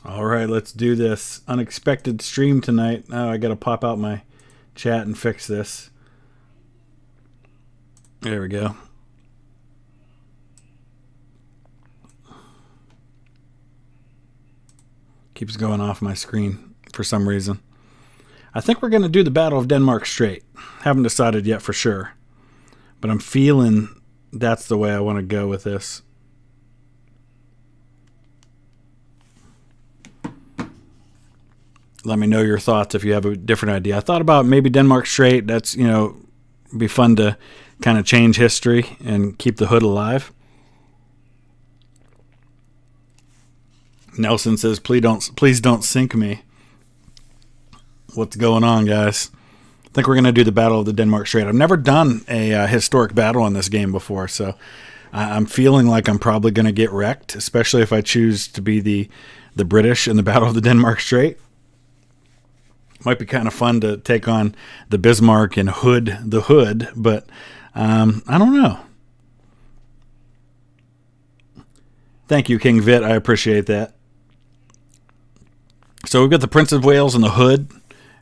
All right, let's do this. Unexpected stream tonight. Oh, I got to pop out my chat and fix this. There we go. Keeps going off my screen for some reason. I think we're going to do the Battle of Denmark Strait. Haven't decided yet for sure. But I'm feeling that's the way I want to go with this. Let me know your thoughts if you have a different idea. I thought about maybe Denmark Strait. That's, be fun to kind of change history and keep the hood alive. Nelson says, please don't sink me. What's going on, guys? I think we're going to do the Battle of the Denmark Strait. I've never done a historic battle in this game before, so I'm feeling like I'm probably going to get wrecked, especially if I choose to be the British in the Battle of the Denmark Strait. Might be kind of fun to take on the Bismarck and the Hood, but I don't know. Thank you, King Vit. I appreciate that. So we've got the Prince of Wales and the Hood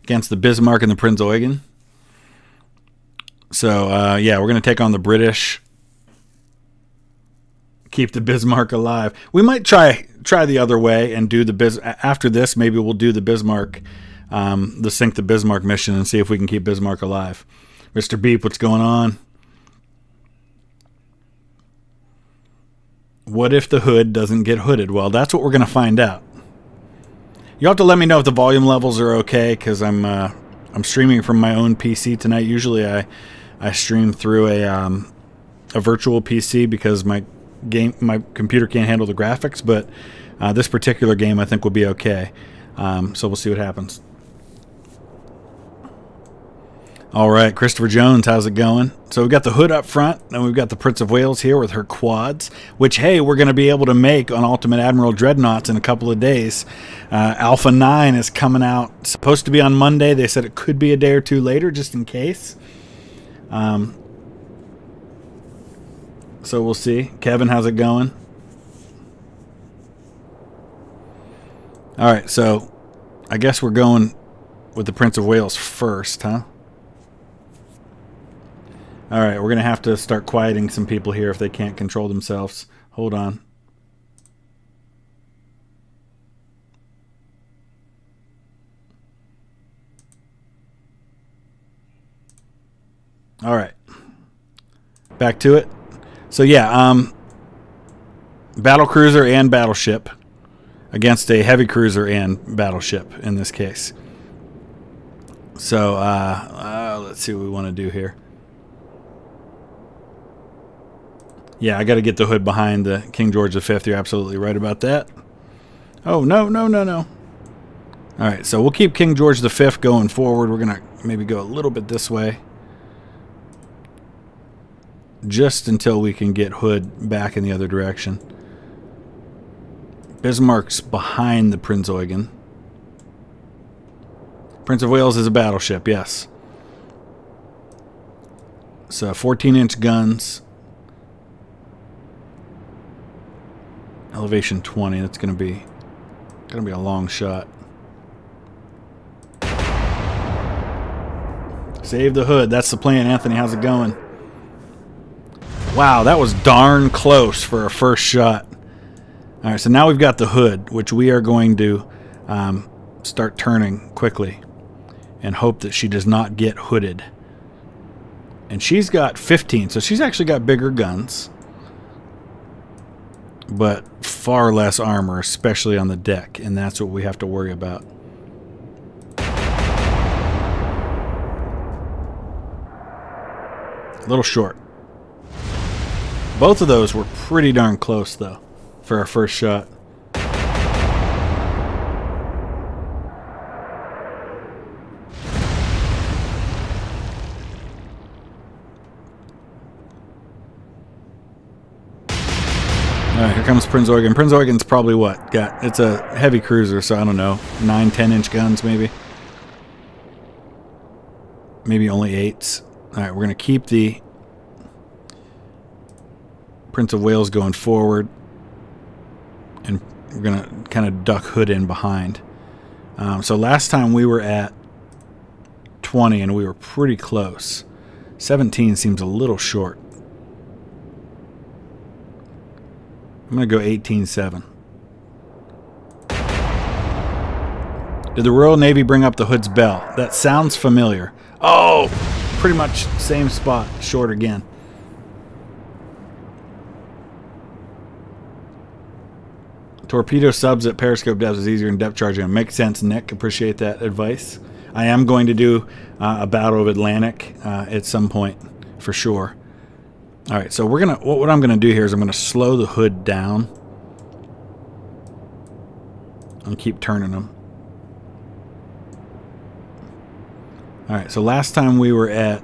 against the Bismarck and the Prinz Eugen. So, we're going to take on the British. Keep the Bismarck alive. We might try the other way and do after this, maybe we'll do the Bismarck, the Sink the Bismarck mission and see if we can keep Bismarck alive. Mr. Beep, what's going on? What if the Hood doesn't get hooded? Well, that's what we're going to find out. You'll have to let me know if the volume levels are okay, because I'm streaming from my own PC tonight. Usually I stream through a virtual PC because my computer can't handle the graphics, but this particular game I think will be okay. So we'll see what happens. All right, Christopher Jones, how's it going? So we've got the Hood up front, and we've got the Prince of Wales here with her quads, which, hey, we're going to be able to make on Ultimate Admiral Dreadnoughts in a couple of days. Alpha 9 is coming out. It's supposed to be on Monday. They said it could be a day or two later, just in case. So we'll see. Kevin, how's it going? All right, so I guess we're going with the Prince of Wales first, huh? All right, we're going to have to start quieting some people here if they can't control themselves. Hold on. All right. Back to it. So, battle cruiser and battleship against a heavy cruiser and battleship in this case. So, let's see what we want to do here. Yeah, I got to get the Hood behind the King George V. You're absolutely right about that. Oh, no. All right, so we'll keep King George V going forward. We're going to maybe go a little bit this way, just until we can get Hood back in the other direction. Bismarck's behind the Prinz Eugen. Prince of Wales is a battleship, yes. So 14-inch guns. Elevation 20. That's gonna be a long shot. Save the Hood. That's the plan, Anthony. How's it going? Wow, that was darn close for a first shot. All right, so now we've got the Hood, which we are going to start turning quickly and hope that she does not get hooded. And she's got 15, so she's actually got bigger guns, but far less armor, especially on the deck, and that's what we have to worry about. A little short. Both of those were pretty darn close, though, for our first shot. Alright, here comes Prinz Eugen. Prinz Eugen's probably what? It's a heavy cruiser, so I don't know. 9, 10-inch guns, maybe. Maybe only 8s. Alright, we're going to keep the Prince of Wales going forward. And we're going to kind of duck Hood in behind. So last time we were at 20, and we were pretty close. 17 seems a little short. I'm going to go 18.7. Did the Royal Navy bring up the Hood's bell? That sounds familiar. Oh, pretty much same spot, short again. Torpedo subs at periscope depth is easier than depth charging. Makes sense, Nick. Appreciate that advice. I am going to do a Battle of Atlantic at some point, for sure. All right, so we're gonna. What I'm gonna do here is I'm gonna slow the Hood down and keep turning them. All right, so last time we were at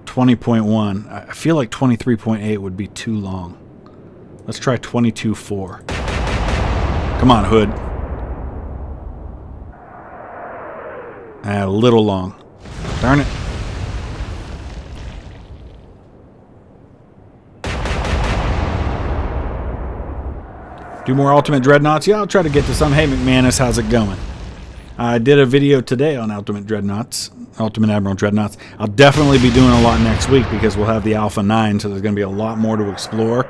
20.1. I feel like 23.8 would be too long. Let's try 22.4. Come on, Hood. A little long. Darn it. Do more Ultimate Dreadnoughts? Yeah, I'll try to get to some. Hey, McManus, how's it going? I did a video today on Ultimate Dreadnoughts, Ultimate Admiral Dreadnoughts. I'll definitely be doing a lot next week because we'll have the Alpha 9, so there's going to be a lot more to explore.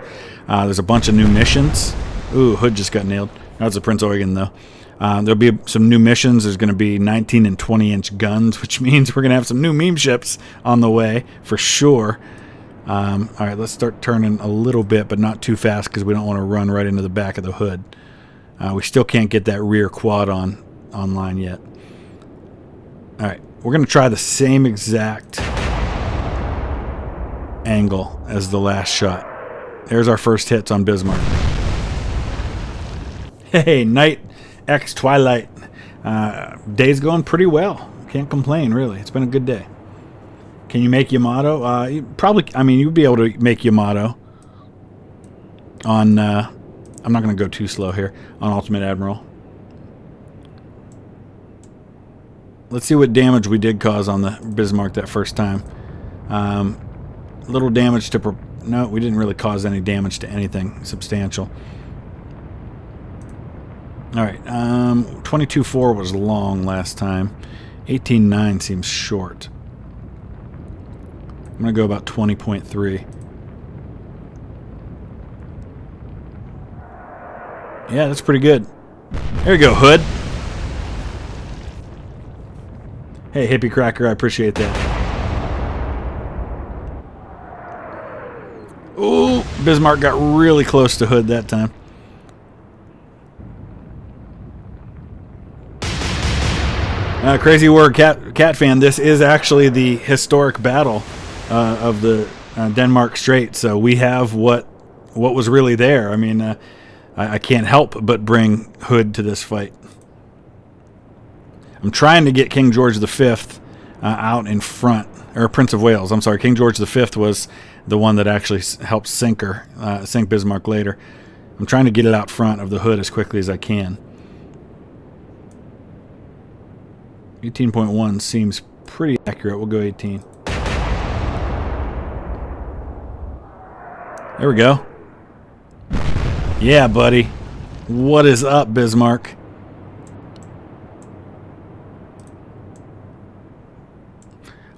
There's a bunch of new missions. Ooh, Hood just got nailed. That's a Prince Eugen, though. There'll be some new missions. There's going to be 19 and 20-inch guns, which means we're going to have some new meme ships on the way, for sure. All right, let's start turning a little bit, but not too fast because we don't want to run right into the back of the Hood. We still can't get that rear quad online yet. All right, we're going to try the same exact angle as the last shot. There's our first hits on Bismarck. Hey, Night X Twilight. Day's going pretty well. Can't complain, really. It's been a good day. Can you make Yamato? You probably, I mean, you'd be able to make Yamato on, I'm not going to go too slow here, on Ultimate Admiral. Let's see what damage we did cause on the Bismarck that first time. Little damage to, no, we didn't really cause any damage to anything substantial. All right, 22.4 was long last time. 18.9 seems short. I'm going to go about 20.3. Yeah, that's pretty good. There you go, Hood. Hey, Hippie Cracker, I appreciate that. Ooh, Bismarck got really close to Hood that time. Crazy word, cat fan. This is actually the historic battle of the Denmark Strait. So we have what was really there. I mean, I can't help but bring Hood to this fight. I'm trying to get King George V out in front, or Prince of Wales. I'm sorry, King George V was the one that actually helped sink Bismarck later. I'm trying to get it out front of the Hood as quickly as I can. 18.1 seems pretty accurate. We'll go 18. There we go. Yeah, buddy. What is up, Bismarck?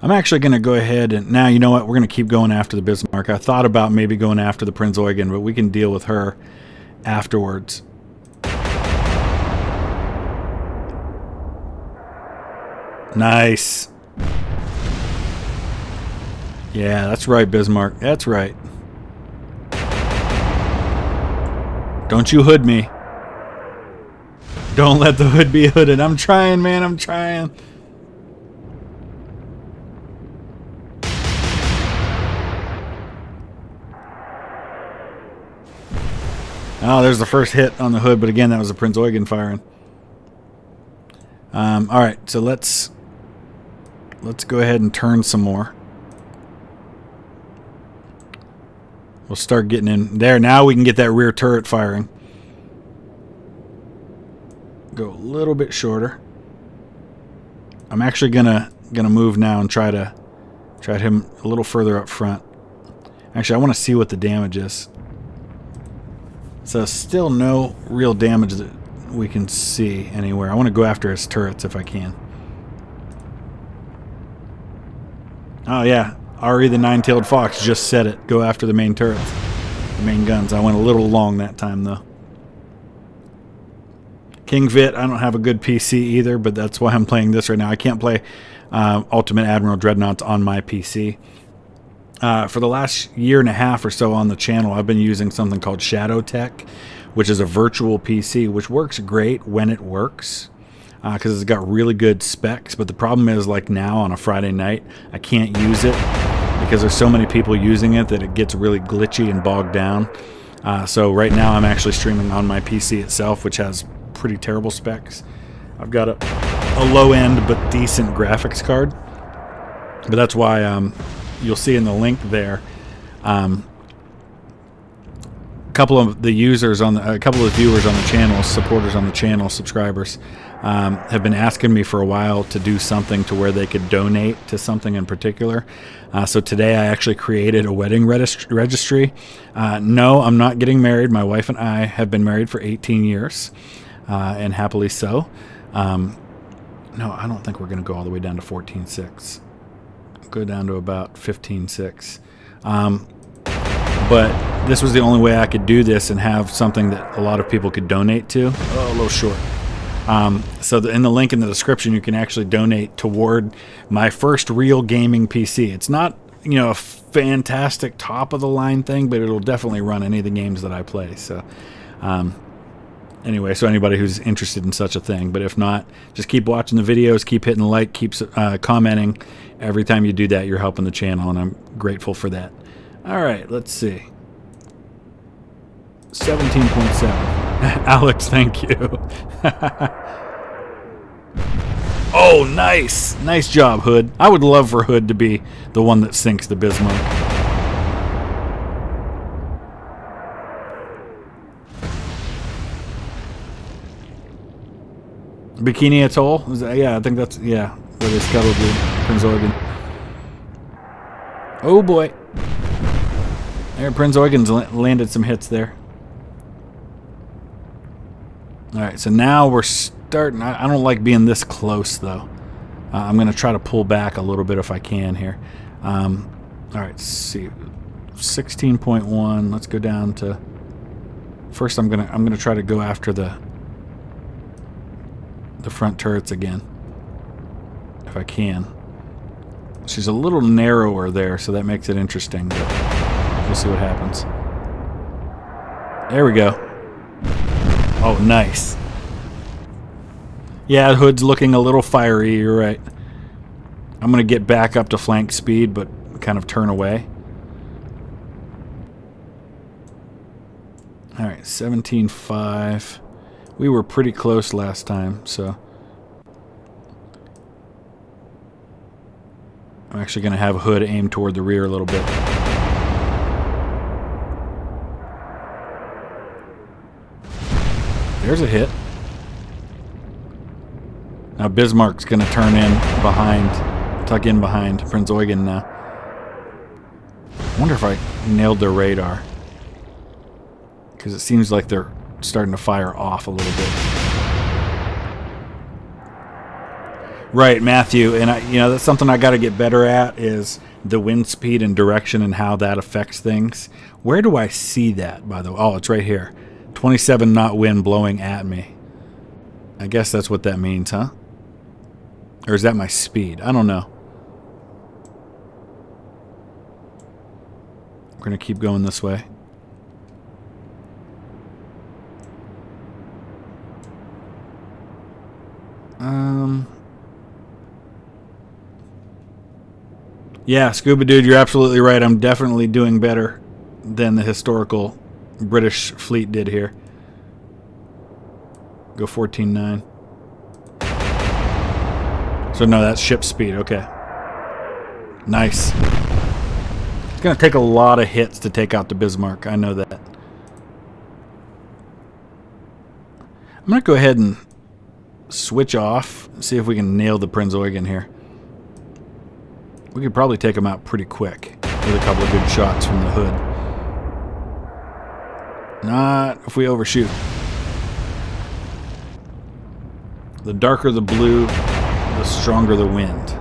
I'm actually going to go ahead and... Now, you know what? We're going to keep going after the Bismarck. I thought about maybe going after the Prinz Eugen, but we can deal with her afterwards. Nice. Yeah, that's right, Bismarck. That's right. Don't you hood me. Don't let the Hood be hooded. I'm trying, man. I'm trying. Oh, there's the first hit on the Hood, but again, that was the Prinz Eugen firing. All right, so let's go ahead and turn some more. We'll start getting in there. Now we can get that rear turret firing. Go a little bit shorter. I'm actually gonna move now and try to hit him a little further up front. Actually, I want to see what the damage is. So still no real damage that we can see anywhere. I want to go after his turrets if I can. Oh yeah, Ari the Nine-Tailed Fox just said it. Go after the main turrets, the main guns. I went a little long that time though. King Vit, I don't have a good PC either, but that's why I'm playing this right now. I can't play Ultimate Admiral Dreadnoughts on my PC. For the last year and a half or so on the channel, I've been using something called Shadow Tech, which is a virtual PC, which works great when it works, because it's got really good specs. But the problem is, like now on a Friday night, I can't use it because there's so many people using it that it gets really glitchy and bogged down. So right now I'm actually streaming on my PC itself, which has pretty terrible specs. I've got a low-end but decent graphics card, but that's why you'll see in the link there a couple of the viewers on the channel, supporters on the channel, subscribers, have been asking me for a while to do something to where they could donate to something in particular. So today I actually created a wedding registry. No, I'm not getting married. My wife and I have been married for 18 years. And happily so. No, I don't think we're going to go all the way down to 14.6. Go down to about 15.6. But this was the only way I could do this and have something that a lot of people could donate to. Oh, a little short. So in the link in the description, you can actually donate toward my first real gaming PC. It's not, you know, a fantastic top-of-the-line thing, but it'll definitely run any of the games that I play. So, anyway, so anybody who's interested in such a thing. But if not, just keep watching the videos, keep hitting like, keep commenting. Every time you do that, you're helping the channel, and I'm grateful for that. All right, let's see. 17.7. Alex, thank you. Oh, nice. Nice job, Hood. I would love for Hood to be the one that sinks the Bismarck. Bikini Atoll? Yeah, I think that's, yeah, where they scuttled the Prince Eugen. Oh boy. There, Prince Eugen's landed some hits there. Alright, so now we're starting. I don't like being this close, though. I'm going to try to pull back a little bit if I can here. Alright, let's see. 16.1. Let's go down to... First, I'm gonna try to go after the front turrets again, if I can. She's a little narrower there, so that makes it interesting, but we'll see what happens. There we go. Oh, nice. Yeah, Hood's looking a little fiery, you're right. I'm going to get back up to flank speed, but kind of turn away. Alright, 17.5. We were pretty close last time, so... I'm actually going to have Hood aim toward the rear a little bit. There's a hit. Now Bismarck's going to turn in behind, tuck in behind Prince Eugen now. I wonder if I nailed their radar, because it seems like they're starting to fire off a little bit. Right, Matthew, and that's something I got to get better at, is the wind speed and direction and how that affects things. Where do I see that, by the way? Oh, it's right here. 27 knot wind blowing at me. I guess that's what that means, huh? Or is that my speed? I don't know. We're going to keep going this way. Yeah, Scuba Dude, you're absolutely right. I'm definitely doing better than the historical British fleet did here. Go 14.9. So no, that's ship speed. Okay. Nice. It's going to take a lot of hits to take out the Bismarck. I know that. I'm going to go ahead and switch off. See if we can nail the Prinz Eugen here. We could probably take him out pretty quick with a couple of good shots from the Hood. Not if we overshoot. The darker the blue, the stronger the wind.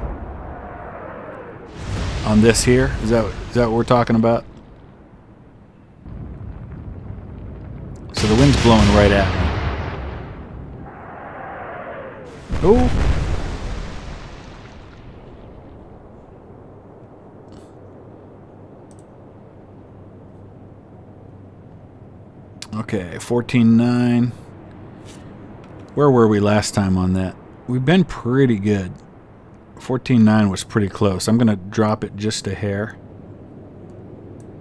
On this here, is that what we're talking about? So the wind's blowing right at me. Oh. Okay, 14.9. Where were we last time on that? We've been pretty good. 14.9 was pretty close. I'm going to drop it just a hair.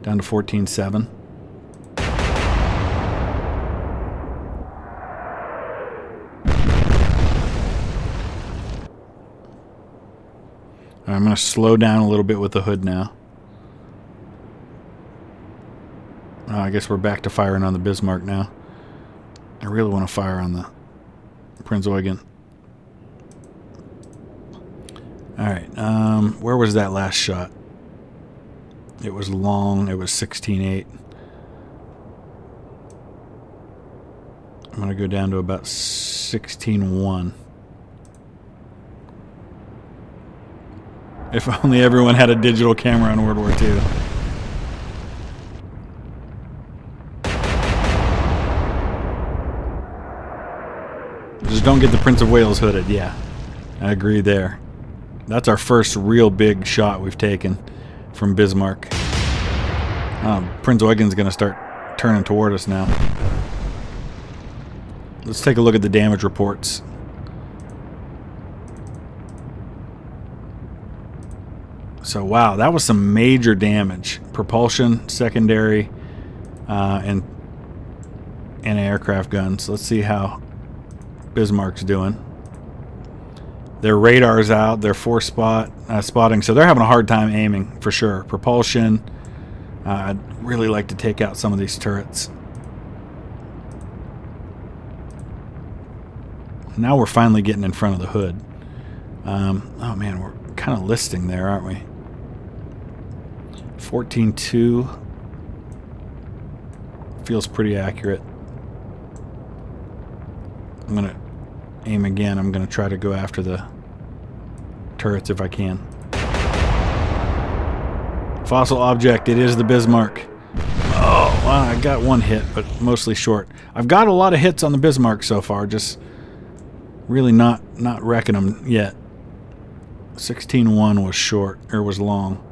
Down to 14.7. I'm going to slow down a little bit with the hood now. I guess we're back to firing on the Bismarck now. I really want to fire on the Prinz Eugen. Alright, where was that last shot? It was long, it was 16.8. I'm going to go down to about 16.1. If only everyone had a digital camera in World War II. Just don't get the Prince of Wales hooded. Yeah, I agree there. That's our first real big shot we've taken from Bismarck. Prinz Eugen's going to start turning toward us now. Let's take a look at the damage reports. So wow, that was some major damage. Propulsion, secondary, and aircraft guns. Let's see how Bismarck's doing. Their radar's out. Their spotting, so they're having a hard time aiming for sure. Propulsion. I'd really like to take out some of these turrets. Now we're finally getting in front of the hood. Oh man, we're kind of listing there, aren't we? 14.2 feels pretty accurate. I'm gonna aim again. I'm gonna try to go after the turrets if I can. Fossil object. It is the Bismarck. Oh, well, I got one hit, but mostly short. I've got a lot of hits on the Bismarck so far. Just really not wrecking them yet. 16.1 was short, or was long.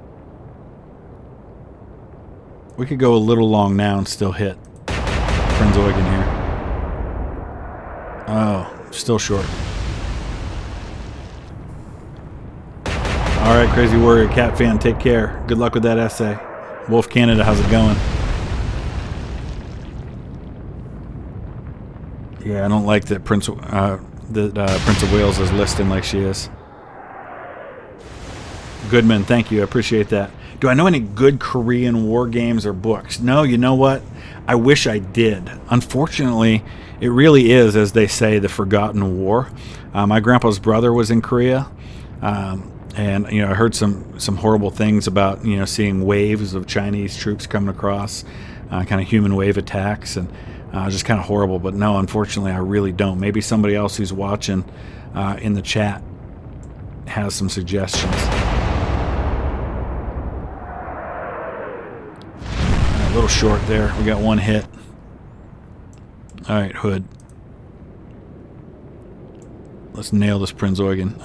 We could go a little long now and still hit Prinz Eugen here. Oh, still short. Alright, Crazy Warrior Cat fan, take care. Good luck with that essay. Wolf Canada, how's it going? Yeah, I don't like that Prince of Wales is listing like she is. Goodman, thank you. I appreciate that. Do I know any good Korean war games or books? No, you know what? I wish I did. Unfortunately, it really is, as they say, the forgotten war. My grandpa's brother was in Korea, and I heard some horrible things about seeing waves of Chinese troops coming across, kind of human wave attacks, and just kind of horrible. But no, unfortunately, I really don't. Maybe somebody else who's watching in the chat has some suggestions. A little short there. We got one hit. Alright, hood. Let's nail this Prinz Eugen.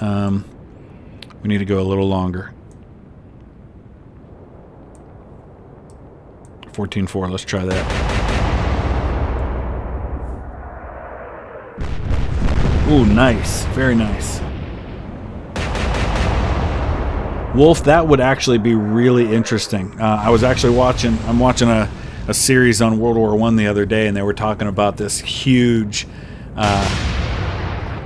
We need to go a little longer. 14.4, let's try that. Ooh, nice. Very nice. Wolf, that would actually be really interesting. I was actually I'm watching a series on World War I the other day, and they were talking about this huge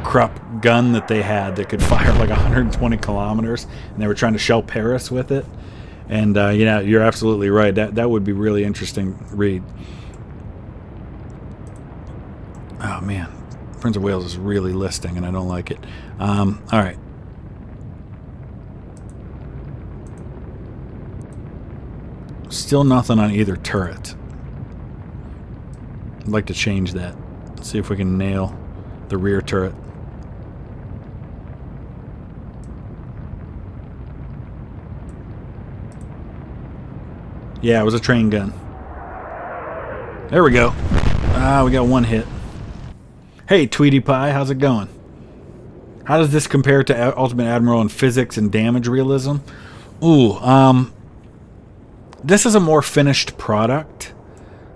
Krupp gun that they had that could fire like 120 kilometers, and they were trying to shell Paris with it. And you're absolutely right. That would be really interesting read. Oh man, Prince of Wales is really listing, and I don't like it. All right. Still nothing on either turret. I'd like to change that. Let's see if we can nail the rear turret. Yeah, it was a train gun. There we go. We got one hit. Hey, Tweety Pie, how's it going? How does this compare to Ultimate Admiral in physics and damage realism? Ooh, this is a more finished product.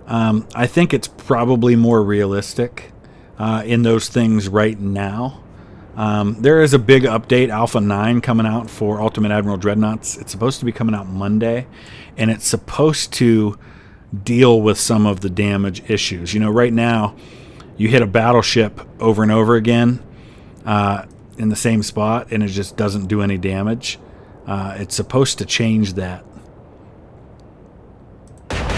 I think it's probably more realistic in those things right now. There is a big update, Alpha 9, coming out for Ultimate Admiral Dreadnoughts. It's supposed to be coming out Monday, and it's supposed to deal with some of the damage issues. You know, right now, you hit a battleship over and over again in the same spot, and it just doesn't do any damage. It's supposed to change that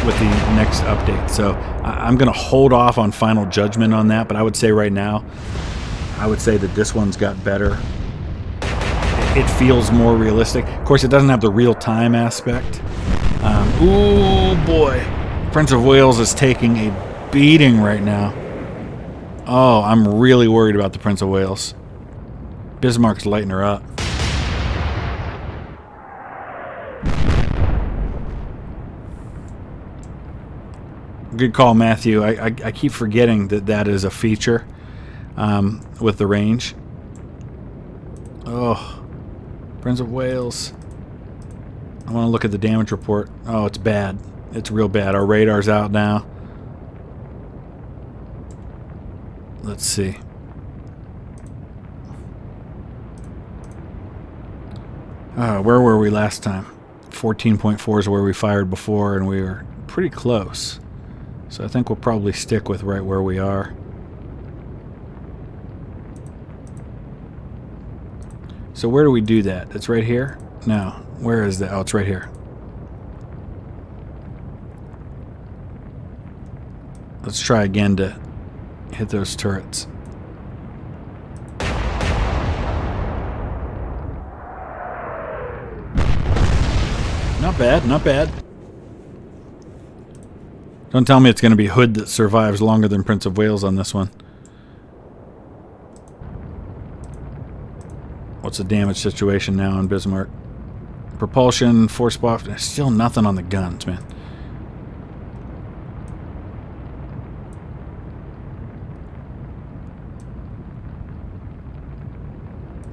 with the next update. So I'm going to hold off on final judgment on that, but I would say right now, I would say that this one's got better. It feels more realistic. Of course, it doesn't have the real-time aspect. Ooh, boy. Prince of Wales is taking a beating right now. Oh, I'm really worried about the Prince of Wales. Bismarck's lighting her up. Good call, Matthew. I keep forgetting that that is a feature with the range. Oh, Prince of Wales. I want to look at the damage report. Oh, it's bad. It's real bad. Our radar's out now. Let's see. Where were we last time? 14.4 is where we fired before, and we were pretty close. So I think we'll probably stick with right where we are. So where do we do that? It's right here? No. Where is that? Oh, it's right here. Let's try again to hit those turrets. Not bad, not bad. Don't tell me it's going to be Hood that survives longer than Prince of Wales on this one. What's the damage situation now in Bismarck? Propulsion, force buff, still nothing on the guns, man.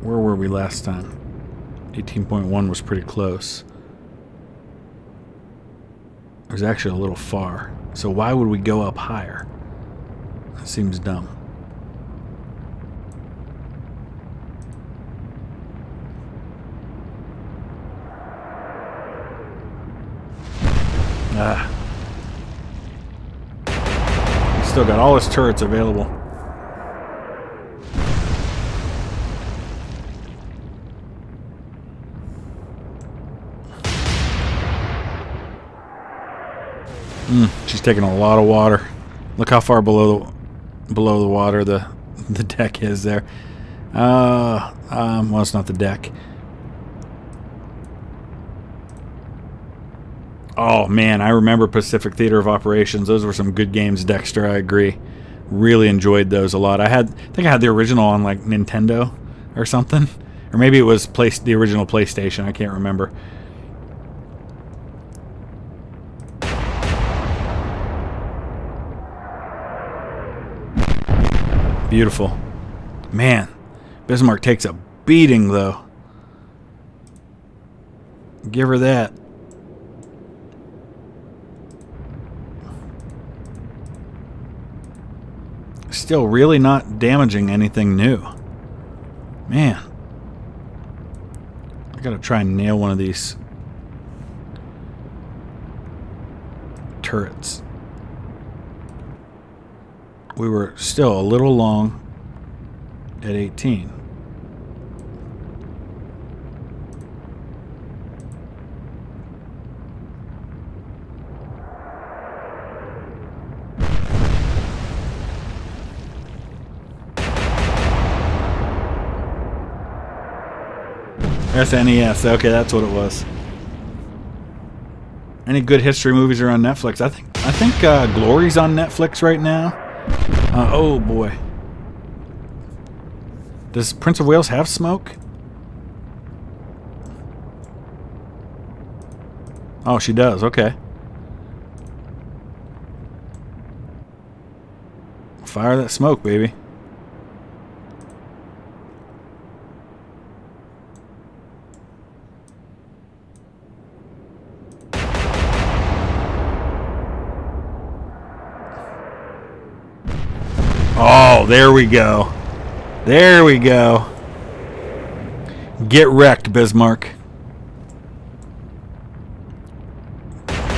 Where were we last time? 18.1 was pretty close. It was actually a little far. So why would we go up higher? That seems dumb. He's still got all his turrets available. She's taking a lot of water. Look how far below the water the deck is there. Well, it's not the deck. Oh man, I remember Pacific Theater of Operations. Those were some good games, Dexter. I agree. Really enjoyed those a lot. I think I had the original on like Nintendo or something, or maybe it was the original PlayStation. I can't remember. Beautiful. Man, Bismarck takes a beating, though. Give her that. Still really not damaging anything new. Man. I gotta try and nail one of these turrets. We were still a little long at 18. SNES, okay, that's what it was. Any good history movies are on Netflix? I think I think Glory's on Netflix right now. Oh boy. Does Prince of Wales have smoke? Oh, she does. Okay. Fire that smoke, baby. Oh, there we go. There we go. Get wrecked, Bismarck.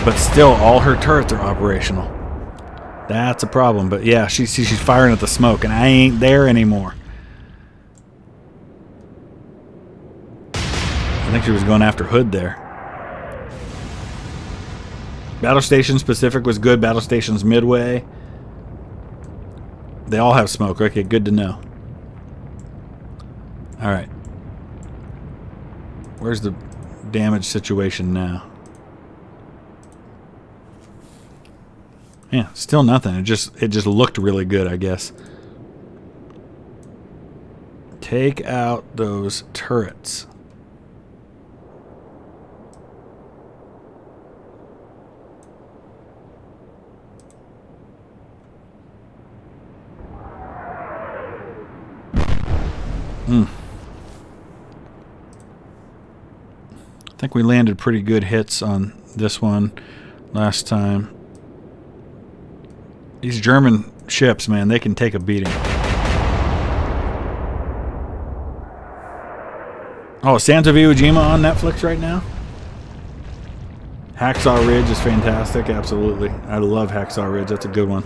But still, all her turrets are operational. That's a problem. But yeah, she's firing at the smoke, and I ain't there anymore. I think she was going after Hood there. Battle Stations Pacific was good. Battle Stations Midway. They all have smoke. Okay, good to know. Alright. Where's the damage situation now? Yeah, still nothing. It just looked really good, I guess. Take out those turrets. I think we landed pretty good hits on this one last time. These German ships, man, they can take a beating. Oh, Sands of Iwo Jima on Netflix right now? Hacksaw Ridge is fantastic, absolutely. I love Hacksaw Ridge, that's a good one.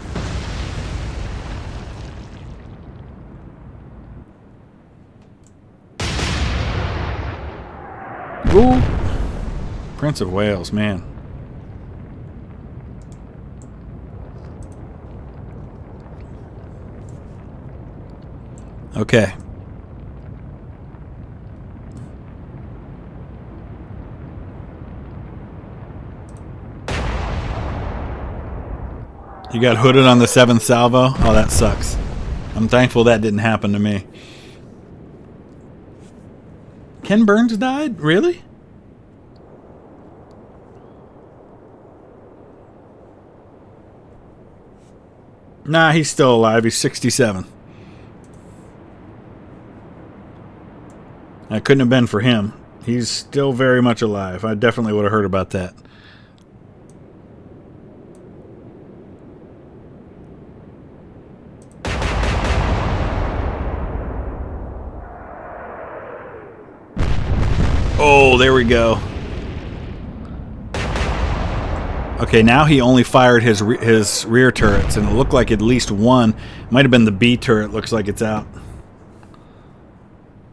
Ooh. Prince of Wales, man. Okay. You got hooded on the 7th salvo? Oh, that sucks. I'm thankful that didn't happen to me. Ken Burns died? Really? Nah, he's still alive. He's 67. That couldn't have been for him. He's still very much alive. I definitely would have heard about that. Oh, there we go. Okay, now he only fired his rear turrets, and it looked like at least one. Might have been the B turret. Looks like it's out.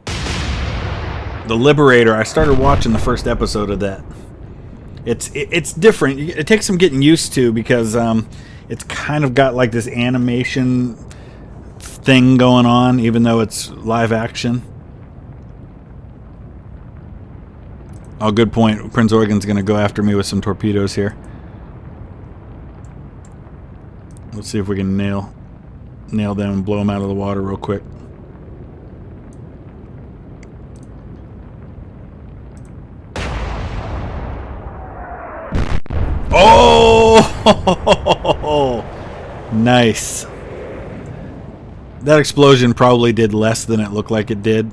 The Liberator. I started watching the first episode of that. It's different. It takes some getting used to because it's kind of got like this animation thing going on, even though it's live action. Oh, good point. Prince Eugen's going to go after me with some torpedoes here. Let's see if we can nail them and blow them out of the water real quick. Oh! Nice. That explosion probably did less than it looked like it did,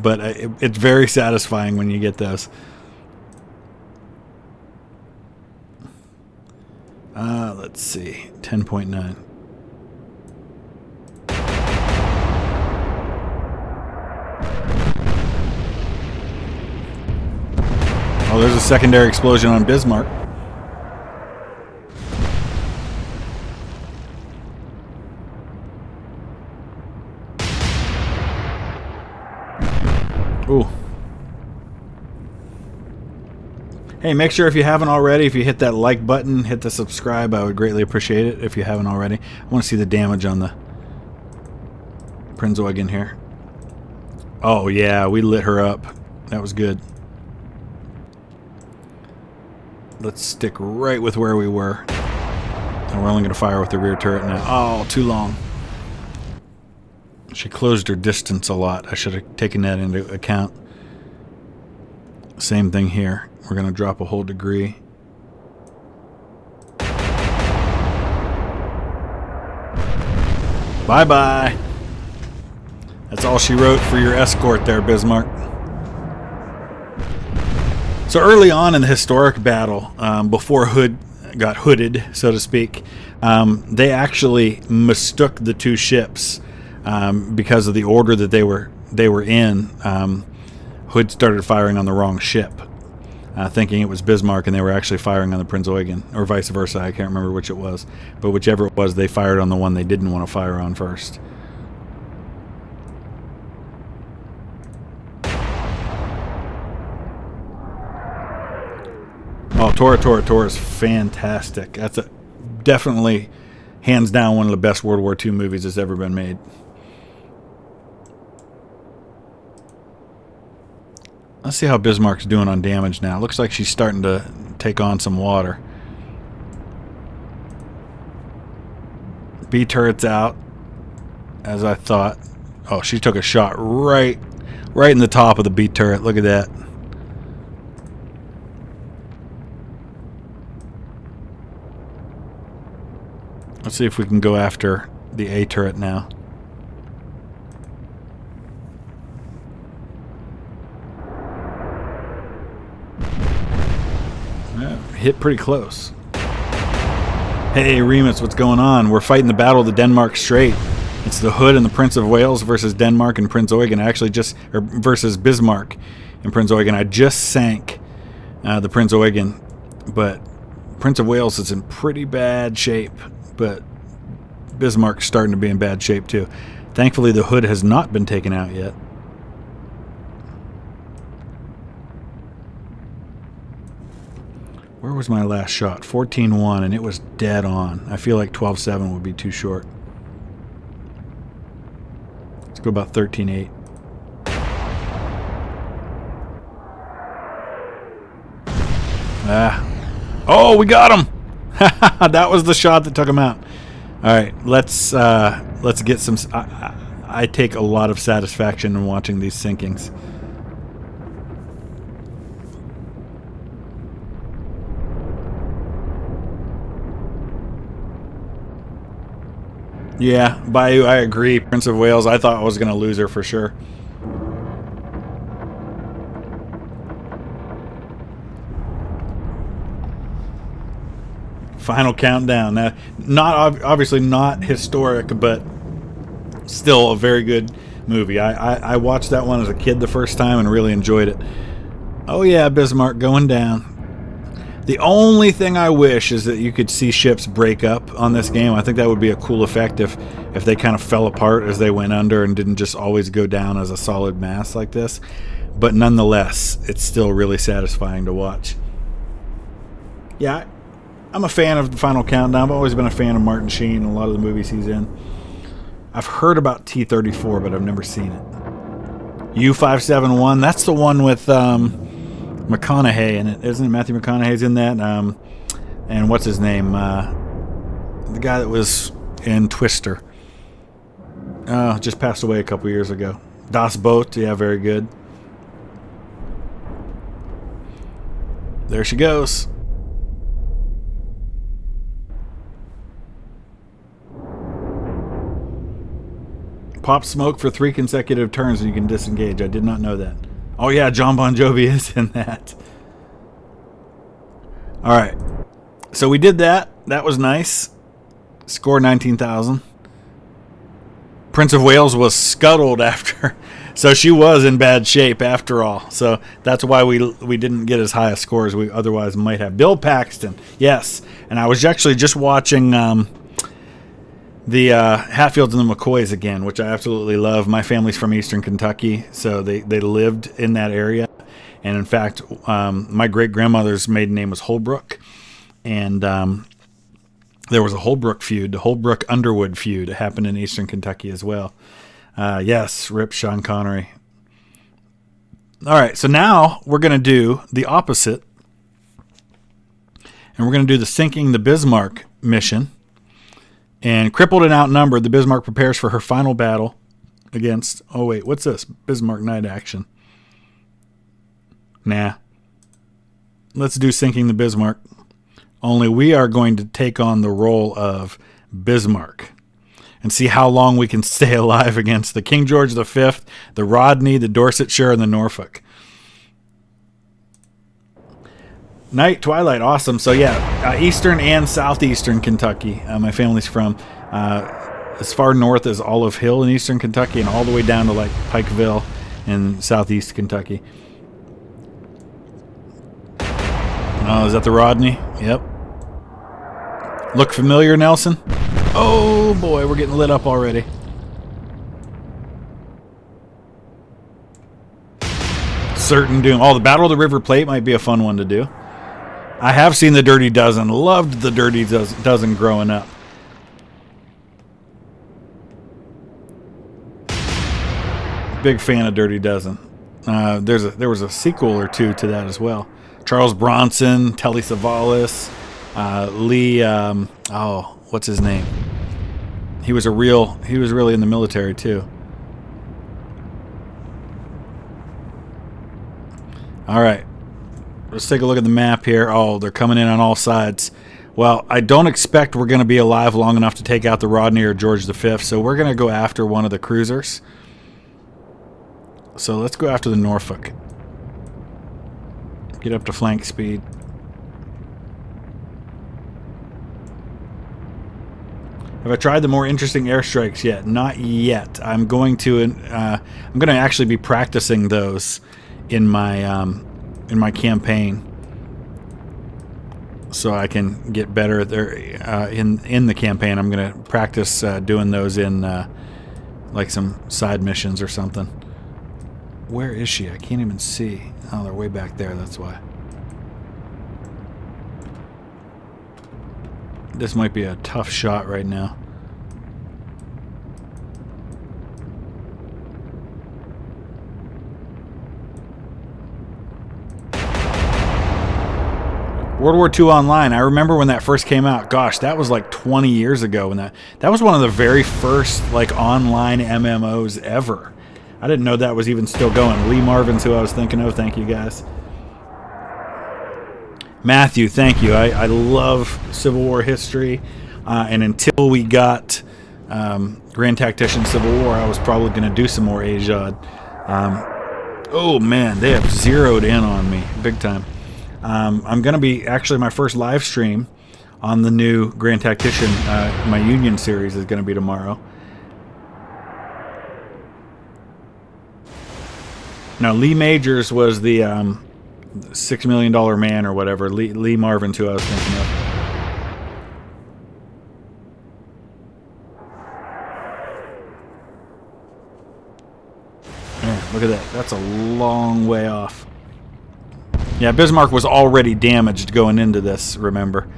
but it's very satisfying when you get those. Let's see. 10.9. Oh, there's a secondary explosion on Bismarck. Ooh. Hey, make sure if you haven't already, if you hit that like button, hit the subscribe. I would greatly appreciate it if you haven't already. I want to see the damage on the Prinz Eugen here. Oh, yeah, we lit her up. That was good. Let's stick right with where we were. And we're only going to fire with the rear turret now. Oh, too long. She closed her distance a lot. I should have taken that into account. Same thing here. We're going to drop a whole degree. Bye-bye. That's all she wrote for your escort there, Bismarck. So early on in the historic battle, before Hood got hooded, so to speak, they actually mistook the two ships because of the order that they were in. Hood started firing on the wrong ship, thinking it was Bismarck, and they were actually firing on the Prinz Eugen, or vice versa. I can't remember which it was, but whichever it was, they fired on the one they didn't want to fire on first. Oh, Tora is fantastic. That's definitely, hands down, one of the best World War II movies that's ever been made. Let's see how Bismarck's doing on damage now. Looks like she's starting to take on some water. B turret's out, as I thought. Oh, she took a shot right in the top of the B turret. Look at that. Let's see if we can go after the A turret now. Yeah, hit pretty close. Hey, Remus, what's going on? We're fighting the Battle of the Denmark Strait. It's the Hood and the Prince of Wales versus Denmark and Prinz Eugen. Versus Bismarck and Prinz Eugen. I just sank the Prinz Eugen, but Prince of Wales is in pretty bad shape. But Bismarck's starting to be in bad shape too. Thankfully, the Hood has not been taken out yet. Where was my last shot? 14-1, and it was dead on. I feel like 12-7 would be too short. Let's go about 13-8. Oh, we got him! That was the shot that took him out. All right, let's get some. I take a lot of satisfaction in watching these sinkings. Yeah, Bayou, I agree. Prince of Wales, I thought I was going to lose her for sure. Final countdown. Now, obviously not historic, but still a very good movie. I watched that one as a kid the first time and really enjoyed it. Oh yeah, Bismarck going down. The only thing I wish is that you could see ships break up on this game. I think that would be a cool effect if they kind of fell apart as they went under and didn't just always go down as a solid mass like this. But nonetheless, it's still really satisfying to watch. Yeah, I'm a fan of the Final Countdown. I've always been a fan of Martin Sheen and a lot of the movies he's in. I've heard about T-34, but I've never seen it. U-571, that's the one with McConaughey in it. Isn't it? Matthew McConaughey's in that. And what's his name? The guy that was in Twister. Just passed away a couple years ago. Das Boot, yeah, very good. There she goes. Pop smoke for 3 consecutive turns and you can disengage. I did not know that. Oh yeah, John Bon Jovi is in that. Alright. So we did that. That was nice. Score 19,000. Prince of Wales was scuttled after. So she was in bad shape after all. So that's why we didn't get as high a score as we otherwise might have. Bill Paxton. Yes. And I was actually just watching the Hatfields and the McCoys again, which I absolutely love. My family's from Eastern Kentucky, so they lived in that area. And in fact, my great-grandmother's maiden name was Holbrook. And there was a Holbrook feud, the Holbrook-Underwood feud. It happened in Eastern Kentucky as well. Yes, rip Sean Connery. All right, so now we're going to do the opposite. And we're going to do the Sinking the Bismarck mission. And crippled and outnumbered, the Bismarck prepares for her final battle against... Oh, wait, what's this? Bismarck night action. Nah. Let's do sinking the Bismarck. Only we are going to take on the role of Bismarck and see how long we can stay alive against the King George V, the Rodney, the Dorsetshire, and the Norfolk. Night, twilight, awesome. So yeah, eastern and southeastern Kentucky. My family's from as far north as Olive Hill in eastern Kentucky and all the way down to like Pikeville in southeast Kentucky. Oh, is that the Rodney? Yep. Look familiar, Nelson? Oh boy, we're getting lit up already. Certain doom. Oh, the Battle of the River Plate might be a fun one to do. I have seen the Dirty Dozen. Loved the Dirty Dozen growing up. Big fan of Dirty Dozen. There was a sequel or two to that as well. Charles Bronson, Telly Savalas, Lee. What's his name? He was really in the military too. All right. Let's take a look at the map here. Oh, they're coming in on all sides. Well, I don't expect we're going to be alive long enough to take out the Rodney or George V, so we're going to go after one of the cruisers. So let's go after the Norfolk. Get up to flank speed. Have I tried the more interesting airstrikes yet? Not yet. I'm going to actually be practicing those in my campaign, so I can get better there in the campaign. I'm going to practice doing those in like some side missions or something. Where is she? I can't even see. Oh, they're way back there. That's why. This might be a tough shot right now. World War II Online. I remember when that first came out. Gosh, that was like 20 years ago. When that was one of the very first like online MMOs ever. I didn't know that was even still going. Lee Marvin's who I was thinking of. Thank you, guys. Matthew, thank you. I love Civil War history. And until we got Grand Tactician Civil War, I was probably going to do some more AJOD. Oh, man, they have zeroed in on me big time. I'm going to be, actually, my first live stream on the new Grand Tactician, my Union series is going to be tomorrow. Now, Lee Majors was the $6 million man or whatever. Lee Marvin's who I was thinking of. Yeah, look at that. That's a long way off. Yeah, Bismarck was already damaged going into this, remember.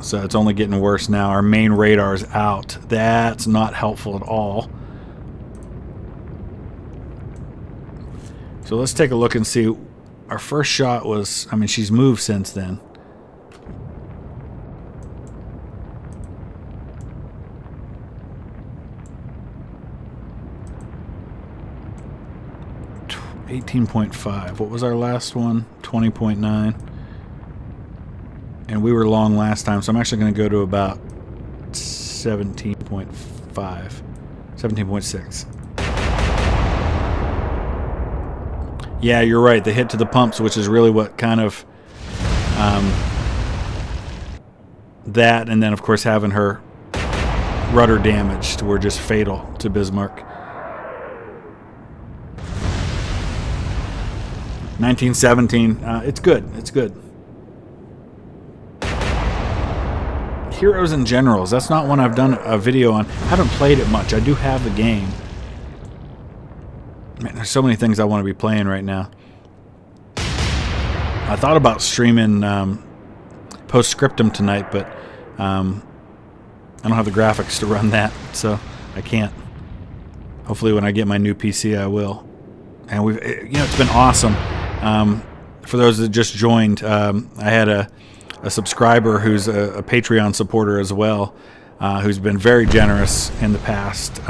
So it's only getting worse now. Our main radar's out. That's not helpful at all. So let's take a look and see. Our first shot was, I mean, she's moved since then. $18.5. What was our last one? 20.9. And we were long last time, so I'm actually going to go to about 17.5. 17.6. Yeah, you're right. The hit to the pumps, which is really what kind of that, and then of course having her rudder damaged were just fatal to Bismarck. 1917. It's good. It's good. Heroes and Generals. That's not one I've done a video on. I haven't played it much. I do have the game. Man, there's so many things I want to be playing right now. I thought about streaming Postscriptum tonight, but I don't have the graphics to run that, so I can't. Hopefully when I get my new PC, I will. And it's been awesome. For those that just joined, I had a a subscriber who's a Patreon supporter as well, who's been very generous in the past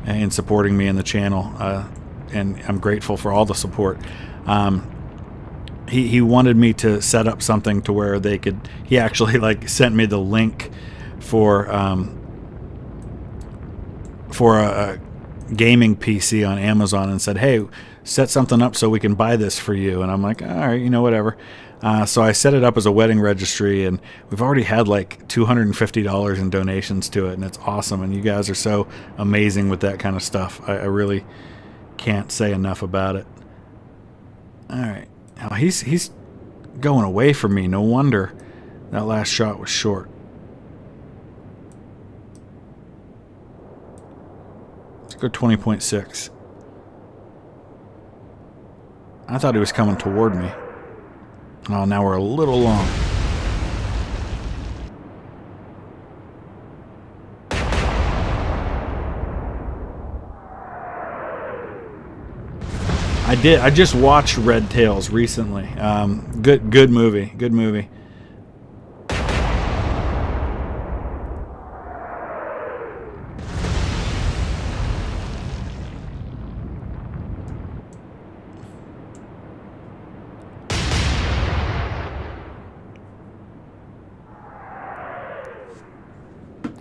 in supporting me in the channel, and I'm grateful for all the support. He wanted me to set up something to where they could. He actually sent me the link for a gaming PC on Amazon and said, "Hey, set something up so we can buy this for you." And I'm like, "All right, whatever." So I set it up as a wedding registry, and we've already had $250 in donations to it, and it's awesome. And you guys are so amazing with that kind of stuff. I really can't say enough about it. All right, now he's going away from me. No wonder that last shot was short. Let's go 20.6. I thought he was coming toward me. Oh, now we're a little long. I just watched Red Tails recently. Good movie. Good movie.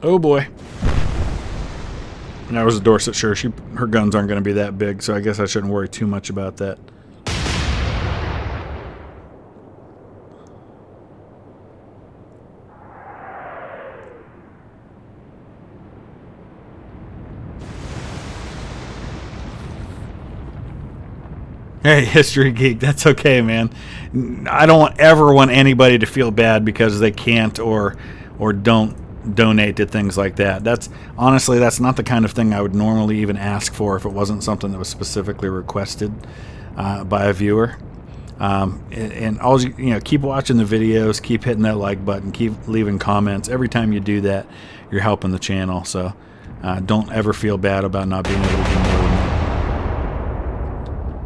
Oh boy. That was a Dorset sure. Her guns aren't going to be that big, so I guess I shouldn't worry too much about that. Hey, History Geek, that's okay, man. I don't ever want anybody to feel bad because they can't or don't donate to things like that. That's not the kind of thing I would normally even ask for if it wasn't something that was specifically requested by a viewer. And all keep watching the videos, keep hitting that like button, keep leaving comments. Every time you do that, you're helping the channel. So don't ever feel bad about not being able to do more than that.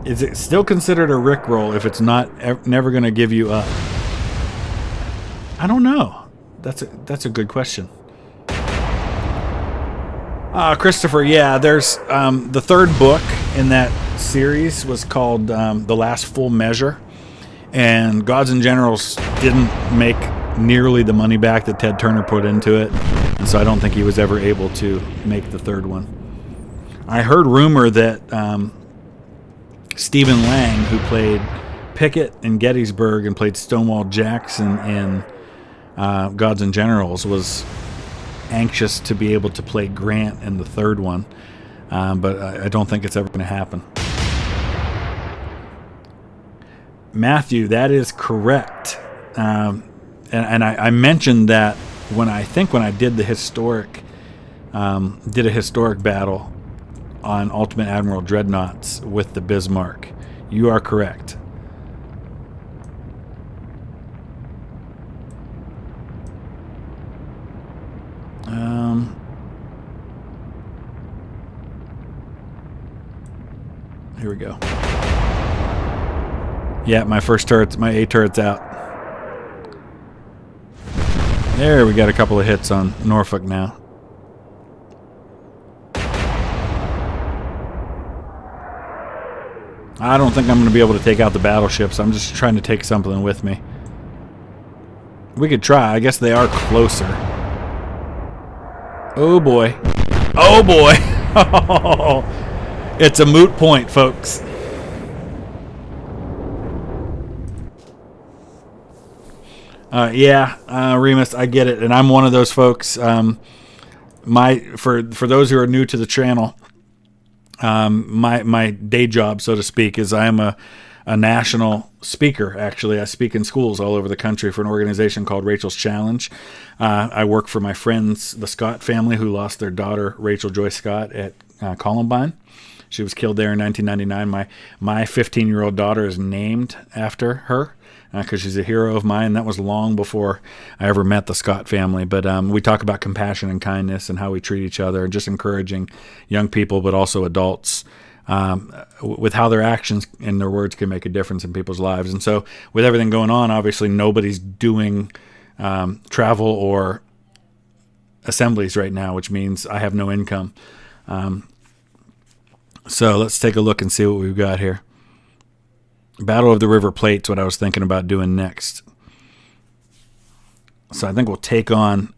Is it still considered a Rickroll if it's never going to give you up? I don't know. That's a good question. Christopher, yeah, there's the third book in that series was called The Last Full Measure, and Gods and Generals didn't make nearly the money back that Ted Turner put into it, and so I don't think he was ever able to make the third one. I heard rumor that Stephen Lang, who played Pickett in Gettysburg and played Stonewall Jackson in Gods and Generals, was anxious to be able to play Grant in the third one, but I don't think it's ever going to happen. Matthew, that is correct, and I mentioned that when I did the historic did a historic battle on Ultimate Admiral Dreadnoughts with the Bismarck. You are correct. Here we go. Yeah, my A turret's out. There, we got a couple of hits on Norfolk now. I don't think I'm going to be able to take out the battleships. I'm just trying to take something with me. We could try. I guess they are closer. Oh boy. Oh boy. It's a moot point, folks. Remus, I get it, and I'm one of those folks. For those who are new to the channel, my day job, so to speak, is I am a national speaker. Actually, I speak in schools all over the country for an organization called Rachel's Challenge. I work for my friends, the Scott family, who lost their daughter, Rachel Joy Scott, at Columbine. She was killed there in 1999. My 15-year-old daughter is named after her because she's a hero of mine. That was long before I ever met the Scott family. But we talk about compassion and kindness and how we treat each other and just encouraging young people, but also adults, with how their actions and their words can make a difference in people's lives. And so with everything going on, obviously nobody's doing travel or assemblies right now, which means I have no income. So let's take a look and see what we've got here. Battle of the River Plate's what I was thinking about doing next. So I think we'll take on...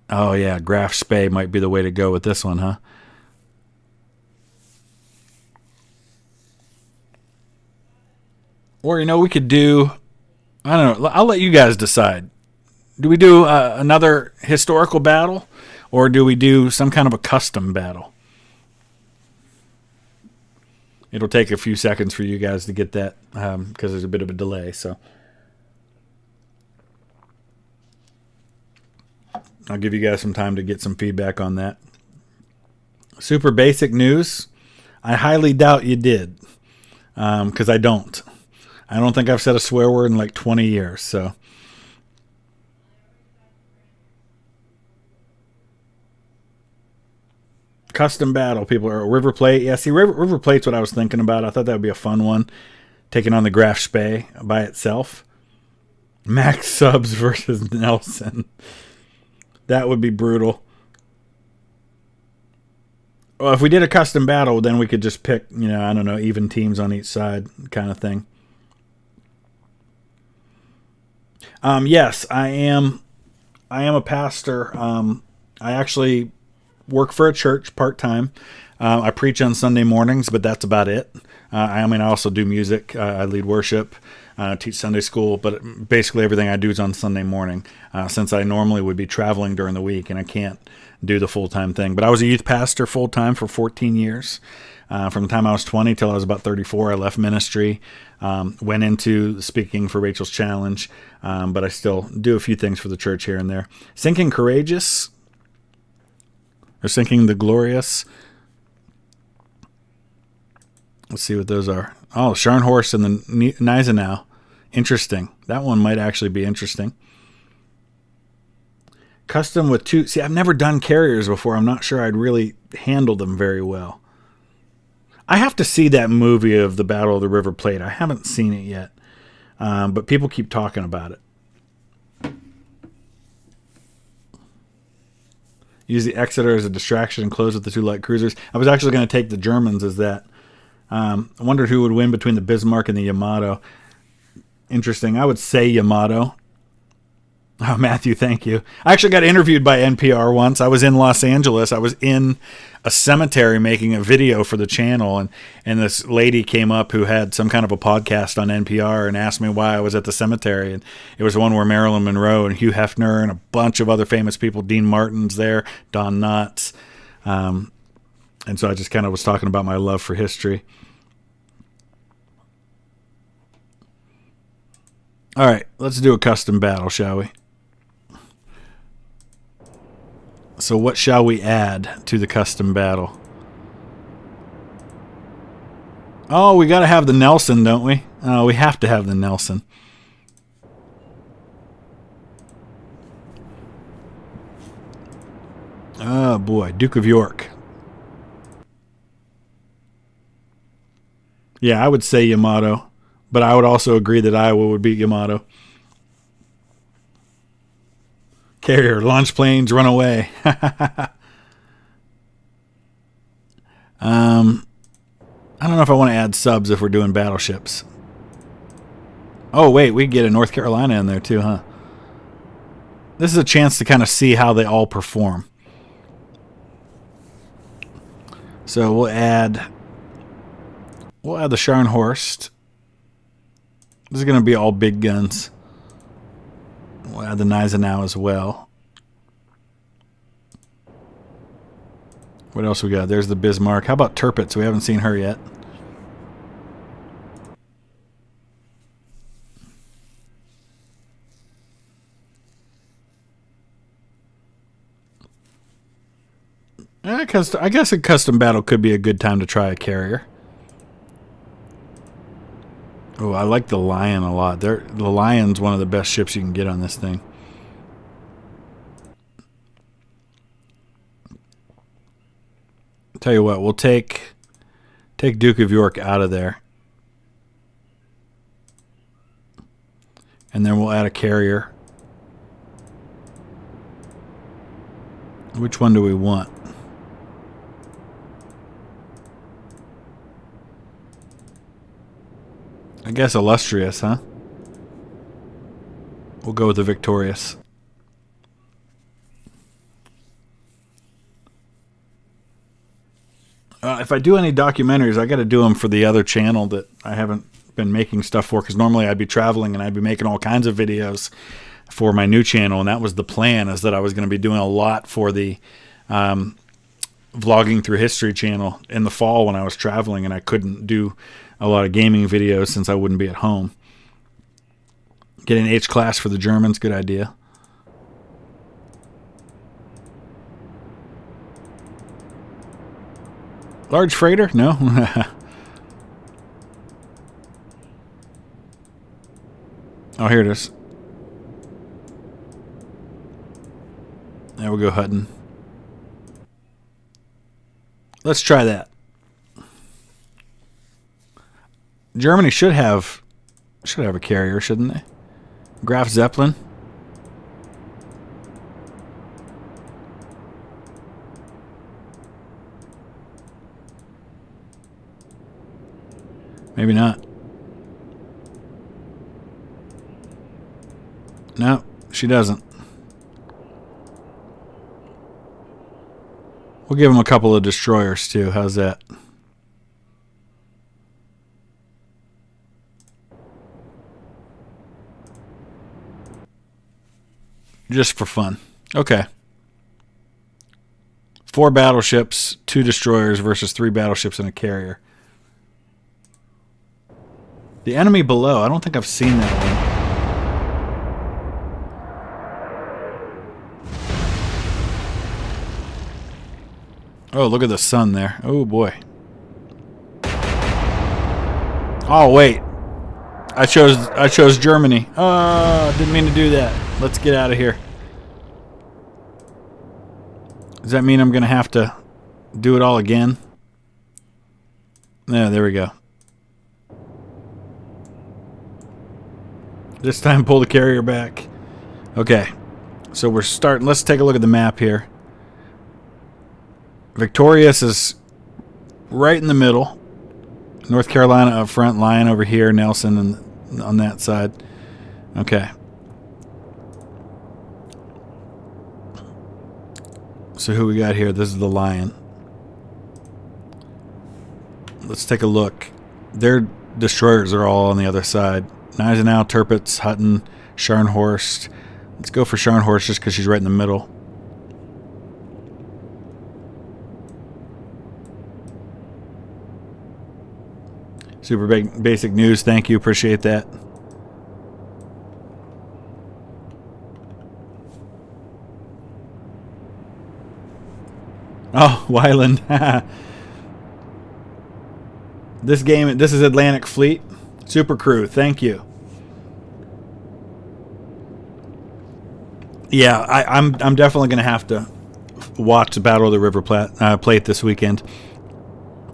Oh, yeah, Graf Spee might be the way to go with this one, huh? Or, we could do... I don't know. I'll let you guys decide. Do we do another historical battle? Or do we do some kind of a custom battle? It'll take a few seconds for you guys to get that because there's a bit of a delay. So I'll give you guys some time to get some feedback on that. Super basic news. I highly doubt you did because I don't. I don't think I've said a swear word in like 20 years. So custom battle, people are River Plate. Yeah, see, River Plate's what I was thinking about. I thought that would be a fun one, taking on the Graf Spee by itself. Max Subs versus Nelson. That would be brutal. Well, if we did a custom battle, then we could just pick, I don't know, even teams on each side kind of thing. Yes, I am a pastor. I actually work for a church part-time. I preach on Sunday mornings, but that's about it. I also do music. I lead worship, teach Sunday school, but basically everything I do is on Sunday morning, since I normally would be traveling during the week and I can't do the full-time thing. But I was a youth pastor full-time for 14 years. From the time I was 20 till I was about 34, I left ministry, went into speaking for Rachel's Challenge, but I still do a few things for the church here and there. Sinking Courageous, or Sinking the Glorious. Let's see what those are. Oh, Scharnhorst and the Gneisenau. Interesting. That one might actually be interesting. Custom with two. See, I've never done carriers before. I'm not sure I'd really handle them very well. I have to see that movie of the Battle of the River Plate. I haven't seen it yet, but people keep talking about it. Use the Exeter as a distraction and close with the two light cruisers. I was actually going to take the Germans as that. I wondered who would win between the Bismarck and the Yamato. Interesting. I would say Yamato. Oh, Matthew, thank you. I actually got interviewed by NPR once. I was in Los Angeles. I was in a cemetery making a video for the channel, and this lady came up who had some kind of a podcast on NPR and asked me why I was at the cemetery. And it was one where Marilyn Monroe and Hugh Hefner and a bunch of other famous people, Dean Martin's there, Don Knotts. And so I just kind of was talking about my love for history. All right, let's do a custom battle, shall we? So what shall we add to the custom battle? Oh, we got to have the Nelson, don't we? Oh, we have to have the Nelson. Oh, boy. Duke of York. Yeah, I would say Yamato. But I would also agree that Iowa would beat Yamato. Carrier, launch planes, run away. I don't know if I want to add subs if we're doing battleships. Oh, wait, we get a North Carolina in there too, huh? This is a chance to kind of see how they all perform. So we'll add the Scharnhorst. This is going to be all big guns. We'll add the Gneisenau as well. What else we got? There's the Bismarck. How about Tirpitz? We haven't seen her yet. I guess a custom battle could be a good time to try a carrier. Oh, I like the Lion a lot. The Lion's one of the best ships you can get on this thing. Tell you what, we'll take Take Duke of York out of there. And then we'll add a carrier. Which one do we want? I guess Illustrious, huh? We'll go with the Victorious. If I do any documentaries, I got to do them for the other channel that I haven't been making stuff for, because normally I'd be traveling and I'd be making all kinds of videos for my new channel, and that was the plan, is that I was going to be doing a lot for the Vlogging Through History channel in the fall when I was traveling, and I couldn't do a lot of gaming videos since I wouldn't be at home. Get an H-class for the Germans, good idea. Large freighter? No. Oh, here it is. There we go, Hutton. Let's try that. Germany should have a carrier, shouldn't they? Graf Zeppelin. Maybe not. No, she doesn't. We'll give them a couple of destroyers too. How's that? Just for fun. Okay. 4 battleships, 2 destroyers versus 3 battleships and a carrier. The enemy below. I don't think I've seen that one. Oh, look at the sun there. Oh, boy. Oh, wait. I chose Germany. Oh, didn't mean to do that. Let's get out of here. Does that mean I'm going to have to do it all again? Yeah, there we go. This time pull the carrier back. Okay. So we're starting. Let's take a look at the map here. Victorious is right in the middle. North Carolina up front, Lyon over here, Nelson on that side. Okay. So who we got here? This is the Lion. Let's take a look. Their destroyers are all on the other side. Gneisenau, Tirpitz, Hutton, Scharnhorst. Let's go for Scharnhorst just because she's right in the middle. Super basic news. Thank you. Appreciate that. Oh, Wyland. This is Atlantic Fleet. Super Crew. Thank you. Yeah, I'm definitely going to have to watch the Battle of the River Plate this weekend.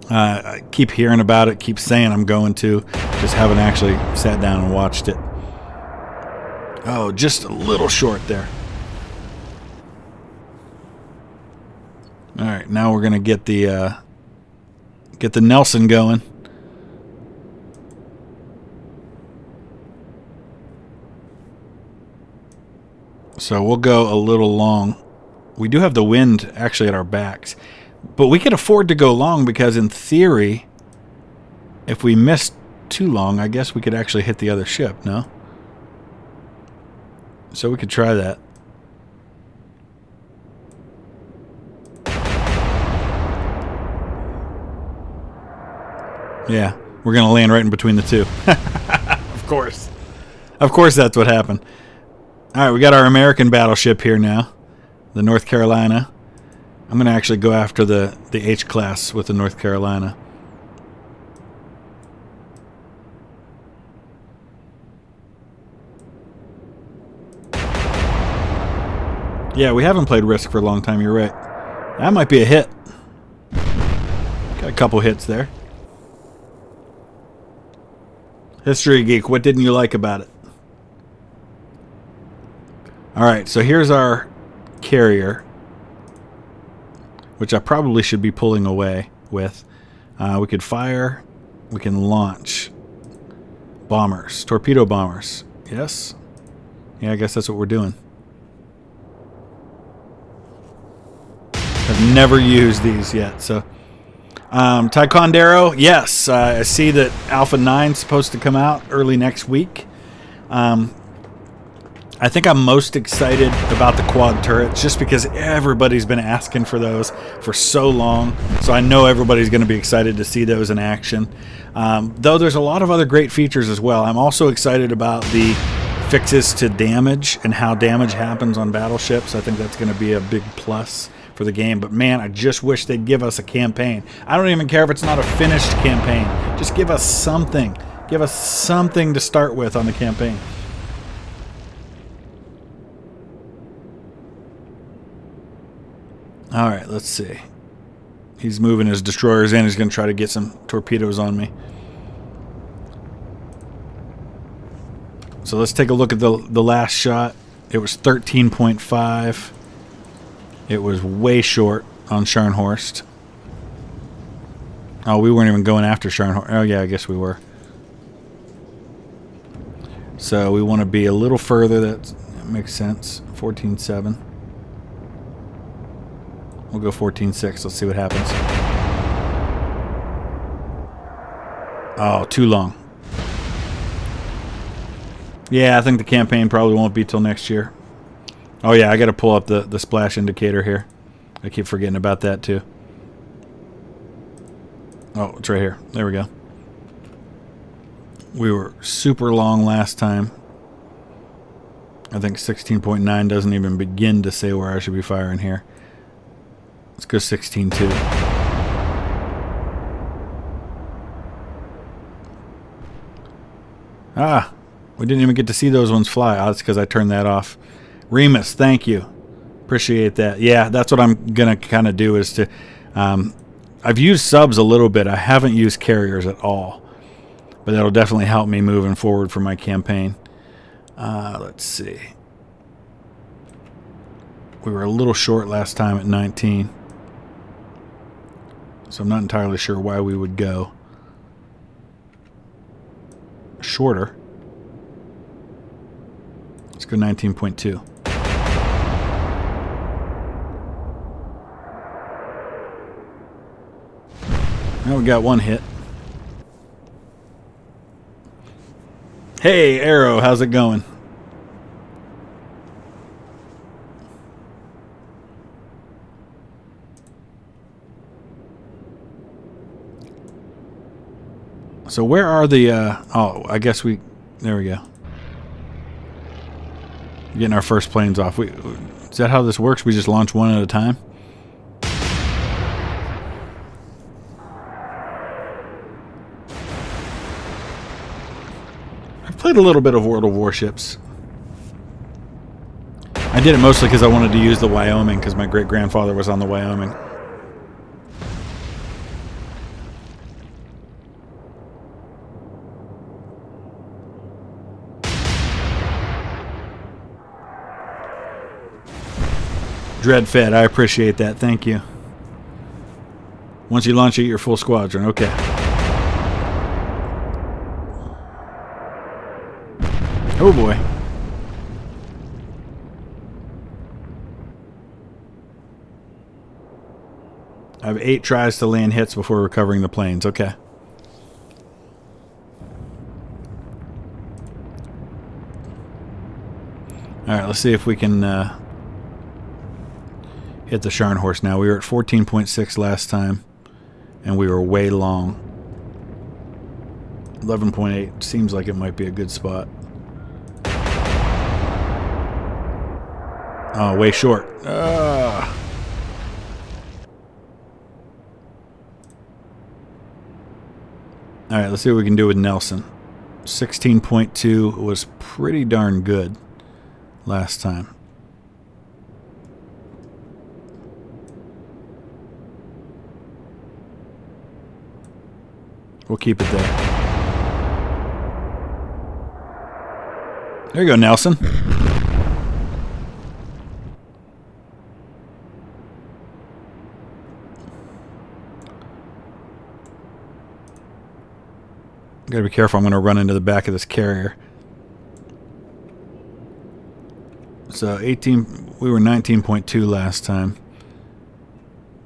I keep hearing about it, keep saying I'm going to. Just haven't actually sat down and watched it. Oh, just a little short there. All right, now we're gonna get the Nelson going. So we'll go a little long. We do have the wind actually at our backs. But we can afford to go long because, in theory, if we missed too long, I guess we could actually hit the other ship, no? So we could try that. Yeah, we're going to land right in between the two. Of course. Of course that's what happened. All right, we got our American battleship here now, the North Carolina. I'm going to actually go after the H-class with the North Carolina. Yeah, we haven't played Risk for a long time, you're right. That might be a hit. Got a couple hits there. History Geek, what didn't you like about it? Alright, so here's our carrier, which I probably should be pulling away with. We could fire. We can launch. Bombers. Torpedo bombers. Yes? Yeah, I guess that's what we're doing. I've never used these yet, so... Taekwondo, yes. I see that Alpha 9 is supposed to come out early next week. I think I'm most excited about the quad turrets just because everybody's been asking for those for so long. So I know everybody's going to be excited to see those in action. Though there's a lot of other great features as well. I'm also excited about the fixes to damage and how damage happens on battleships. I think that's going to be a big plus for the game. But man, I just wish they'd give us a campaign. I don't even care if it's not a finished campaign. Just give us something. Give us something to start with on the campaign. Alright, let's see. He's moving his destroyers in. He's going to try to get some torpedoes on me. So let's take a look at the last shot. It was 13.5. It was way short on Scharnhorst. Oh, we weren't even going after Scharnhorst. Oh, yeah, I guess we were. So we want to be a little further. That makes sense. 14.7. We'll go 14.6. Let's see what happens. Oh, too long. Yeah, I think the campaign probably won't be till next year. Oh yeah, I got to pull up the splash indicator here. I keep forgetting about that too. Oh, it's right here. There we go. We were super long last time. I think 16.9 doesn't even begin to say where I should be firing here. Let's go 16.2. Ah, we didn't even get to see those ones fly. Oh, that's because I turned that off. Remus, thank you. Appreciate that. Yeah, that's what I'm going to kind of do is to... I've used subs a little bit. I haven't used carriers at all. But that'll definitely help me moving forward for my campaign. Let's see. We were a little short last time at 19. So I'm not entirely sure why we would go shorter. Let's go 19.2. Now we got one hit. Hey, Arrow, how's it going? So where are the, oh, I guess we, there we go. Getting our first planes off. Is that how this works? We just launch one at a time? I've played a little bit of World of Warships. I did it mostly because I wanted to use the Wyoming because my great-grandfather was on the Wyoming. Dreadfed, I appreciate that. Thank you. Once you launch it, your full squadron. Okay. Oh boy. I have 8 tries to land hits before recovering the planes. Okay. Alright, let's see if we can hit the Scharnhorst now. We were at 14.6 last time, and we were way long. 11.8 seems like it might be a good spot. Oh, way short. Alright, let's see what we can do with Nelson. 16.2 was pretty darn good last time. We'll keep it there. There you go, Nelson. Gotta be careful, I'm gonna run into the back of this carrier. So 18, we were 19.2 last time.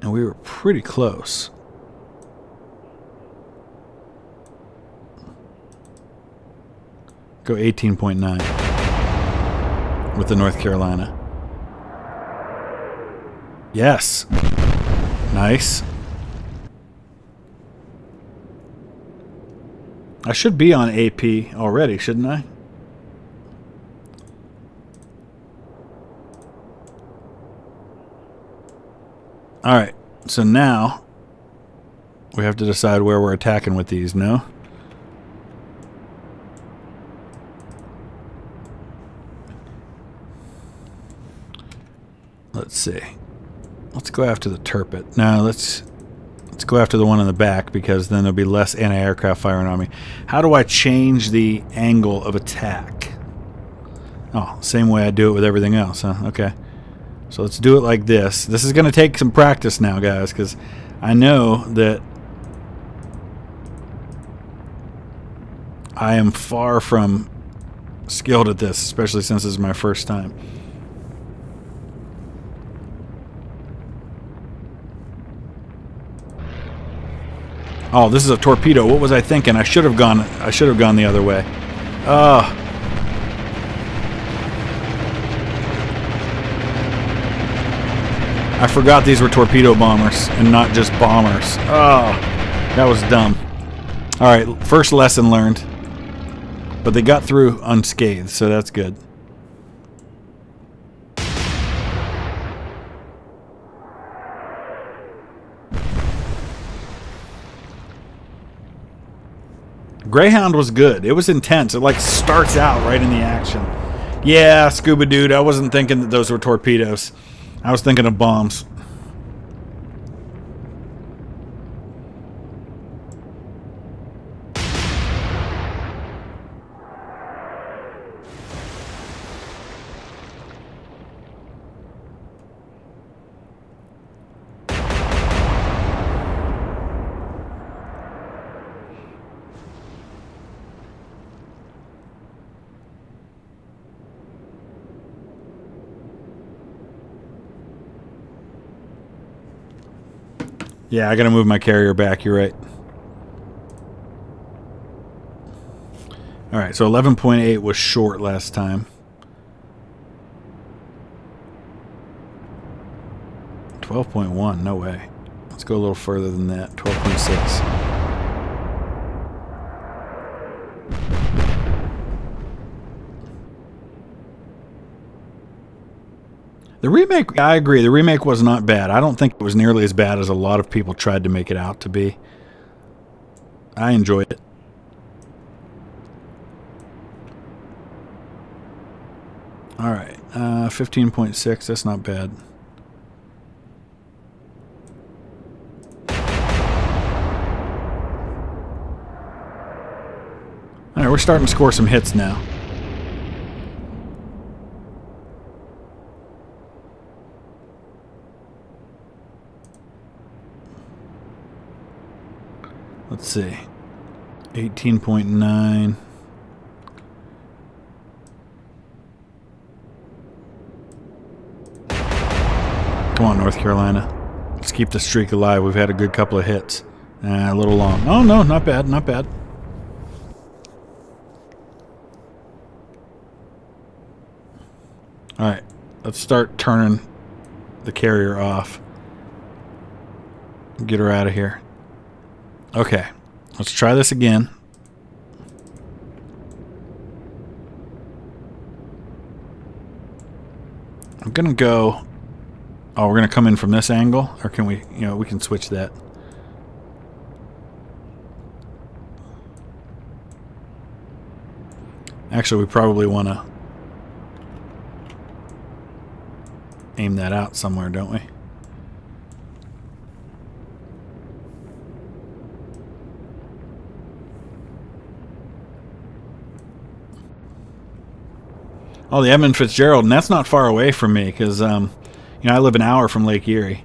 And we were pretty close. Go 18.9 with the North Carolina. Yes. Nice. I should be on AP already, shouldn't I? Alright, so now we have to decide where we're attacking with these, no? Let's see. Let's go after the Turpet. No, let's go after the one in the back, because then there'll be less anti-aircraft firing on me. How do I change the angle of attack? Oh, same way I do it with everything else, huh? Okay. So let's do it like this. This is going to take some practice now, guys, because I know that I am far from skilled at this, especially since this is my first time. Oh, this is a torpedo. What was I thinking? I should have gone the other way. I forgot these were torpedo bombers and not just bombers. Oh, that was dumb. Alright, first lesson learned. But they got through unscathed, so that's good. Greyhound was good. It was intense. It like starts out right in the action. Yeah, Scuba Dude, I wasn't thinking that those were torpedoes. I was thinking of bombs. Yeah, I gotta move my carrier back, you're right. Alright, so 11.8 was short last time. 12.1, no way. Let's go a little further than that. 12.6. The remake, I agree, the remake was not bad. I don't think it was nearly as bad as a lot of people tried to make it out to be. I enjoyed it. Alright, 15.6, that's not bad. Alright, we're starting to score some hits now. Let's see. 18.9. Come on, North Carolina. Let's keep the streak alive. We've had a good couple of hits. A little long. Oh, no, not bad, not bad. Alright, let's start turning the carrier off. Get her out of here. Okay, let's try this again. I'm gonna go. Oh, we're gonna come in from this angle, or can we? You know, we can switch that. Actually, we probably want to aim that out somewhere, don't we? Oh, the Edmund Fitzgerald, and that's not far away from me because, you know, I live an hour from Lake Erie.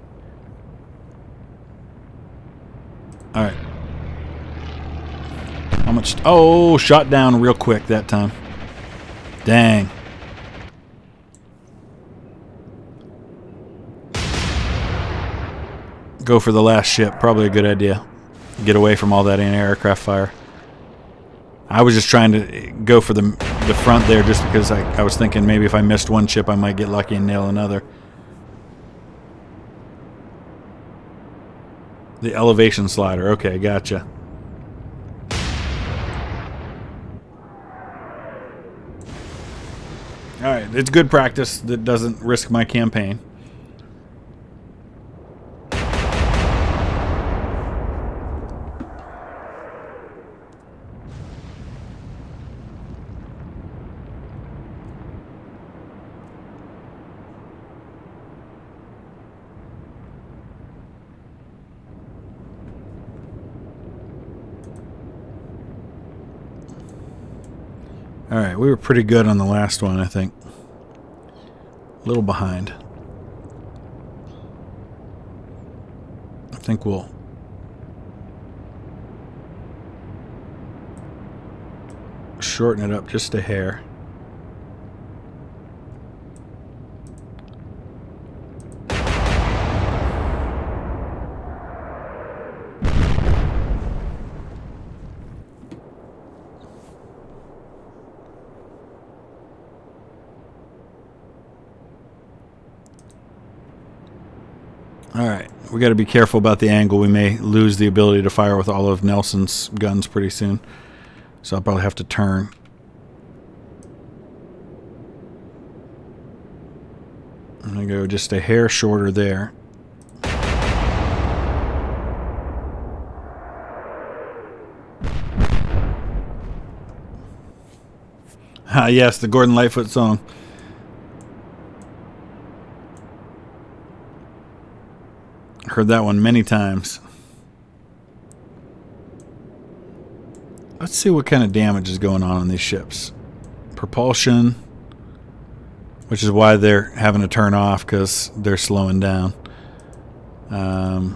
All right. How much? Oh, shot down real quick that time. Dang. Go for the last ship. Probably a good idea. Get away from all that anti-aircraft fire. I was just trying to go for the front there just because I was thinking maybe if I missed one ship I might get lucky and nail another. The elevation slider. Okay, gotcha. Alright, it's good practice that doesn't risk my campaign. Alright, we were pretty good on the last one, I think. A little behind. I think we'll shorten it up just a hair. Alright, we got to be careful about the angle. We may lose the ability to fire with all of Nelson's guns pretty soon. So I'll probably have to turn. I'm going to go just a hair shorter there. Ah, yes, the Gordon Lightfoot song. Heard that one many times. Let's see what kind of damage is going on these ships. Propulsion, which is why they're having to turn off because they're slowing down. Oh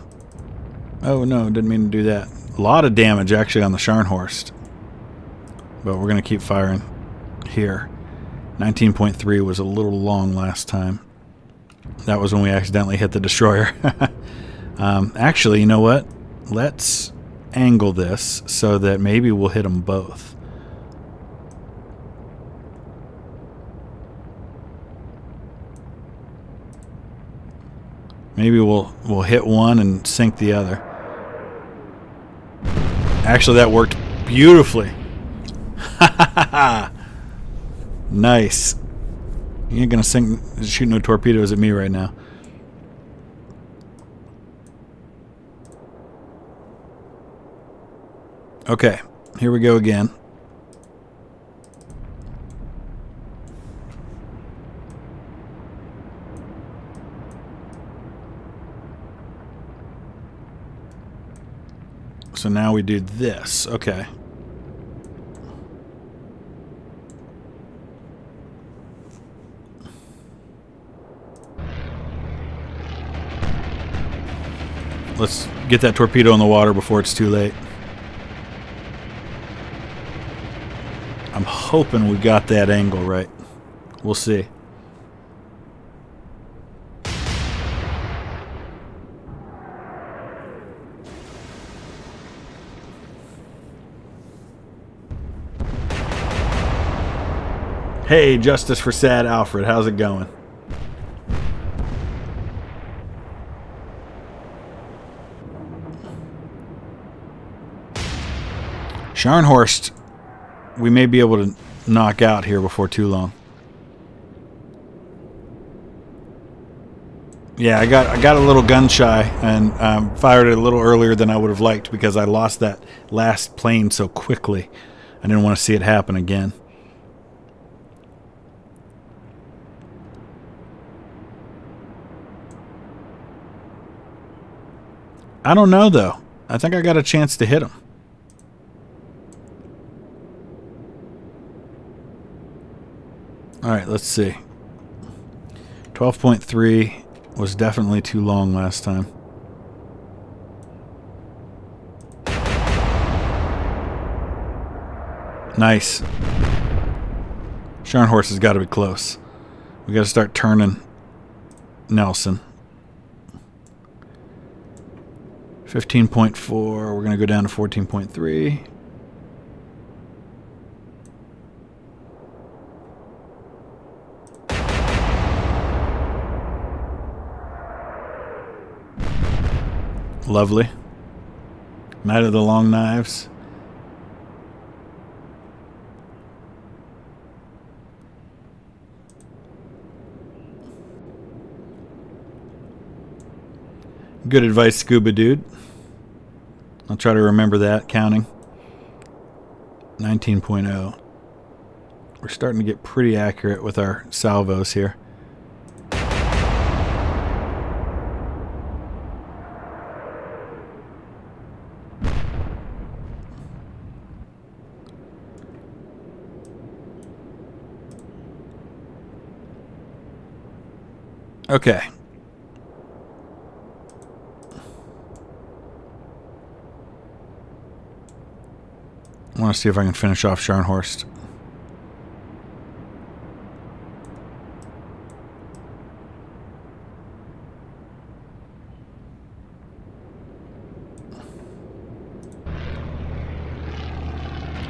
no, didn't mean to do that. A lot of damage actually on the Scharnhorst, but we're going to keep firing here. 19.3 was a little long last time. That was when we accidentally hit the destroyer. Actually, you know what? Let's angle this so that maybe we'll hit them both. Maybe we'll hit one and sink the other. Actually, that worked beautifully. Nice. You ain't gonna shoot no torpedoes at me right now. Okay, here we go again. So now we do this. Okay. Let's get that torpedo in the water before it's too late. I'm hoping we got that angle right. We'll see. Hey, Justice for Sad Alfred, how's it going? Scharnhorst, we may be able to knock out here before too long. Yeah, I got a little gun shy and fired it a little earlier than I would have liked because I lost that last plane so quickly. I didn't want to see it happen again. I don't know, though. I think I got a chance to hit him. Alright, let's see. 12.3 was definitely too long last time. Nice. Scharnhorst has got to be close. We got to start turning Nelson. 15.4. We're going to go down to 14.3. Lovely. Night of the Long Knives. Good advice, Scuba Dude. I'll try to remember that, counting. 19.0. We're starting to get pretty accurate with our salvos here. Okay. I want to see if I can finish off Scharnhorst.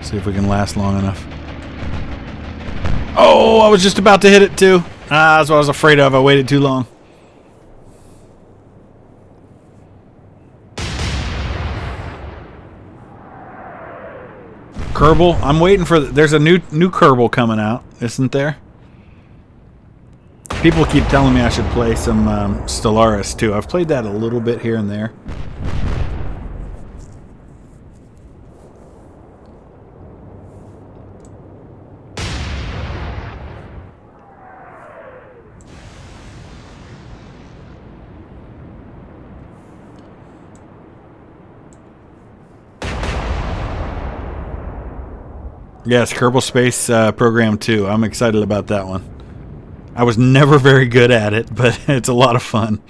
See if we can last long enough. Oh, I was just about to hit it too. That's what I was afraid of. I waited too long. Kerbal. I'm waiting for... There's a new Kerbal coming out, isn't there? People keep telling me I should play some Stellaris too. I've played that a little bit here and there. Yes, Kerbal Space Program 2. I'm excited about that one. I was never very good at it, but it's a lot of fun.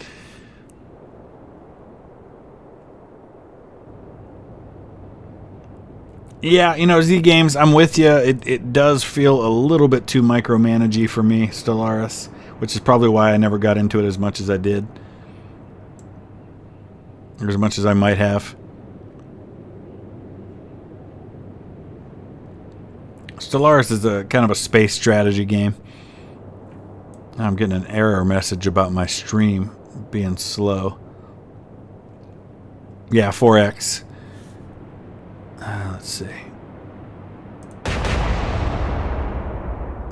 Yeah, you know, Z Games, I'm with you. It does feel a little bit too micromanagey for me, Stellaris, which is probably why I never got into it as much as I did. Or as much as I might have. Stellaris is a kind of a space strategy game. I'm getting an error message about my stream being slow. Yeah, 4x. Let's see.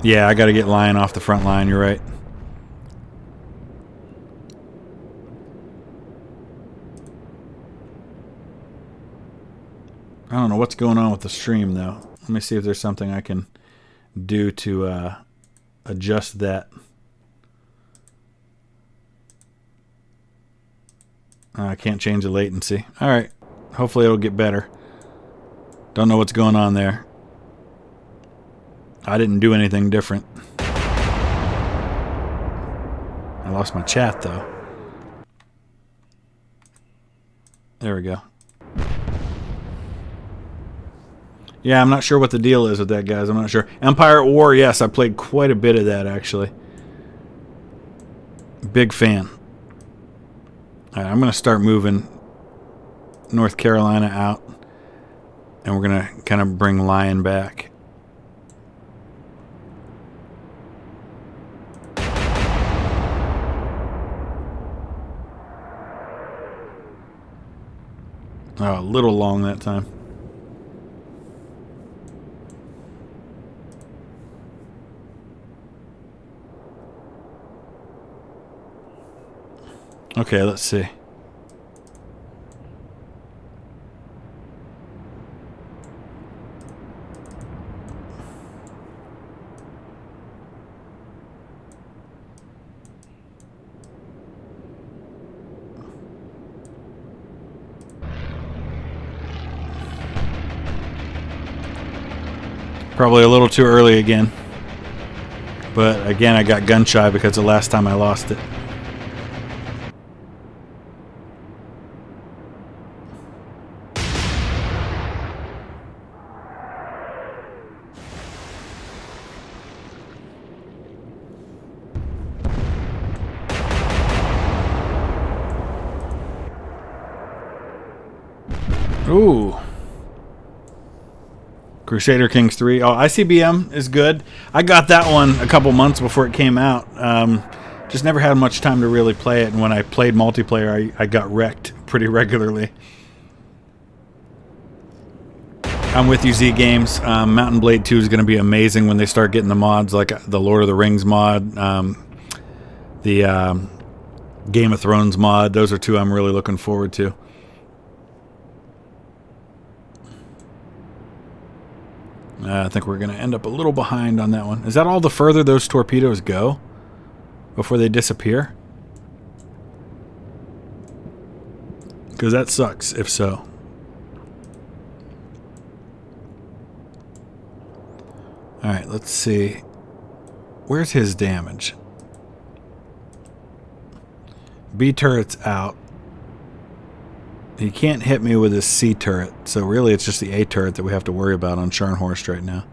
Yeah, I got to get Lion off the front line. You're right. I don't know what's going on with the stream, though. Let me see if there's something I can do to adjust that. I can't change the latency. All right. Hopefully it'll get better. Don't know what's going on there. I didn't do anything different. I lost my chat, though. There we go. Yeah, I'm not sure what the deal is with that, guys. I'm not sure. Empire at War, yes, I played quite a bit of that, actually. Big fan. All right, I'm going to start moving North Carolina out. And we're going to kind of bring Lion back. Oh, a little long that time. Okay, let's see. Probably a little too early again. But again, I got gun shy because the last time I lost it. Ooh. Crusader Kings 3. Oh, ICBM is good. I got that one a couple months before it came out. Just never had much time to really play it, and when I played multiplayer, I got wrecked pretty regularly. I'm with you, Z Games. Mountain Blade 2 is going to be amazing when they start getting the mods, like the Lord of the Rings mod, the Game of Thrones mod. Those are two I'm really looking forward to. I think we're going to end up a little behind on that one. Is that all the further those torpedoes go before they disappear? Because that sucks if so. Alright, let's see. Where's his damage? B turret's out. He can't hit me with his C turret, so really it's just the A turret that we have to worry about on Scharnhorst right now.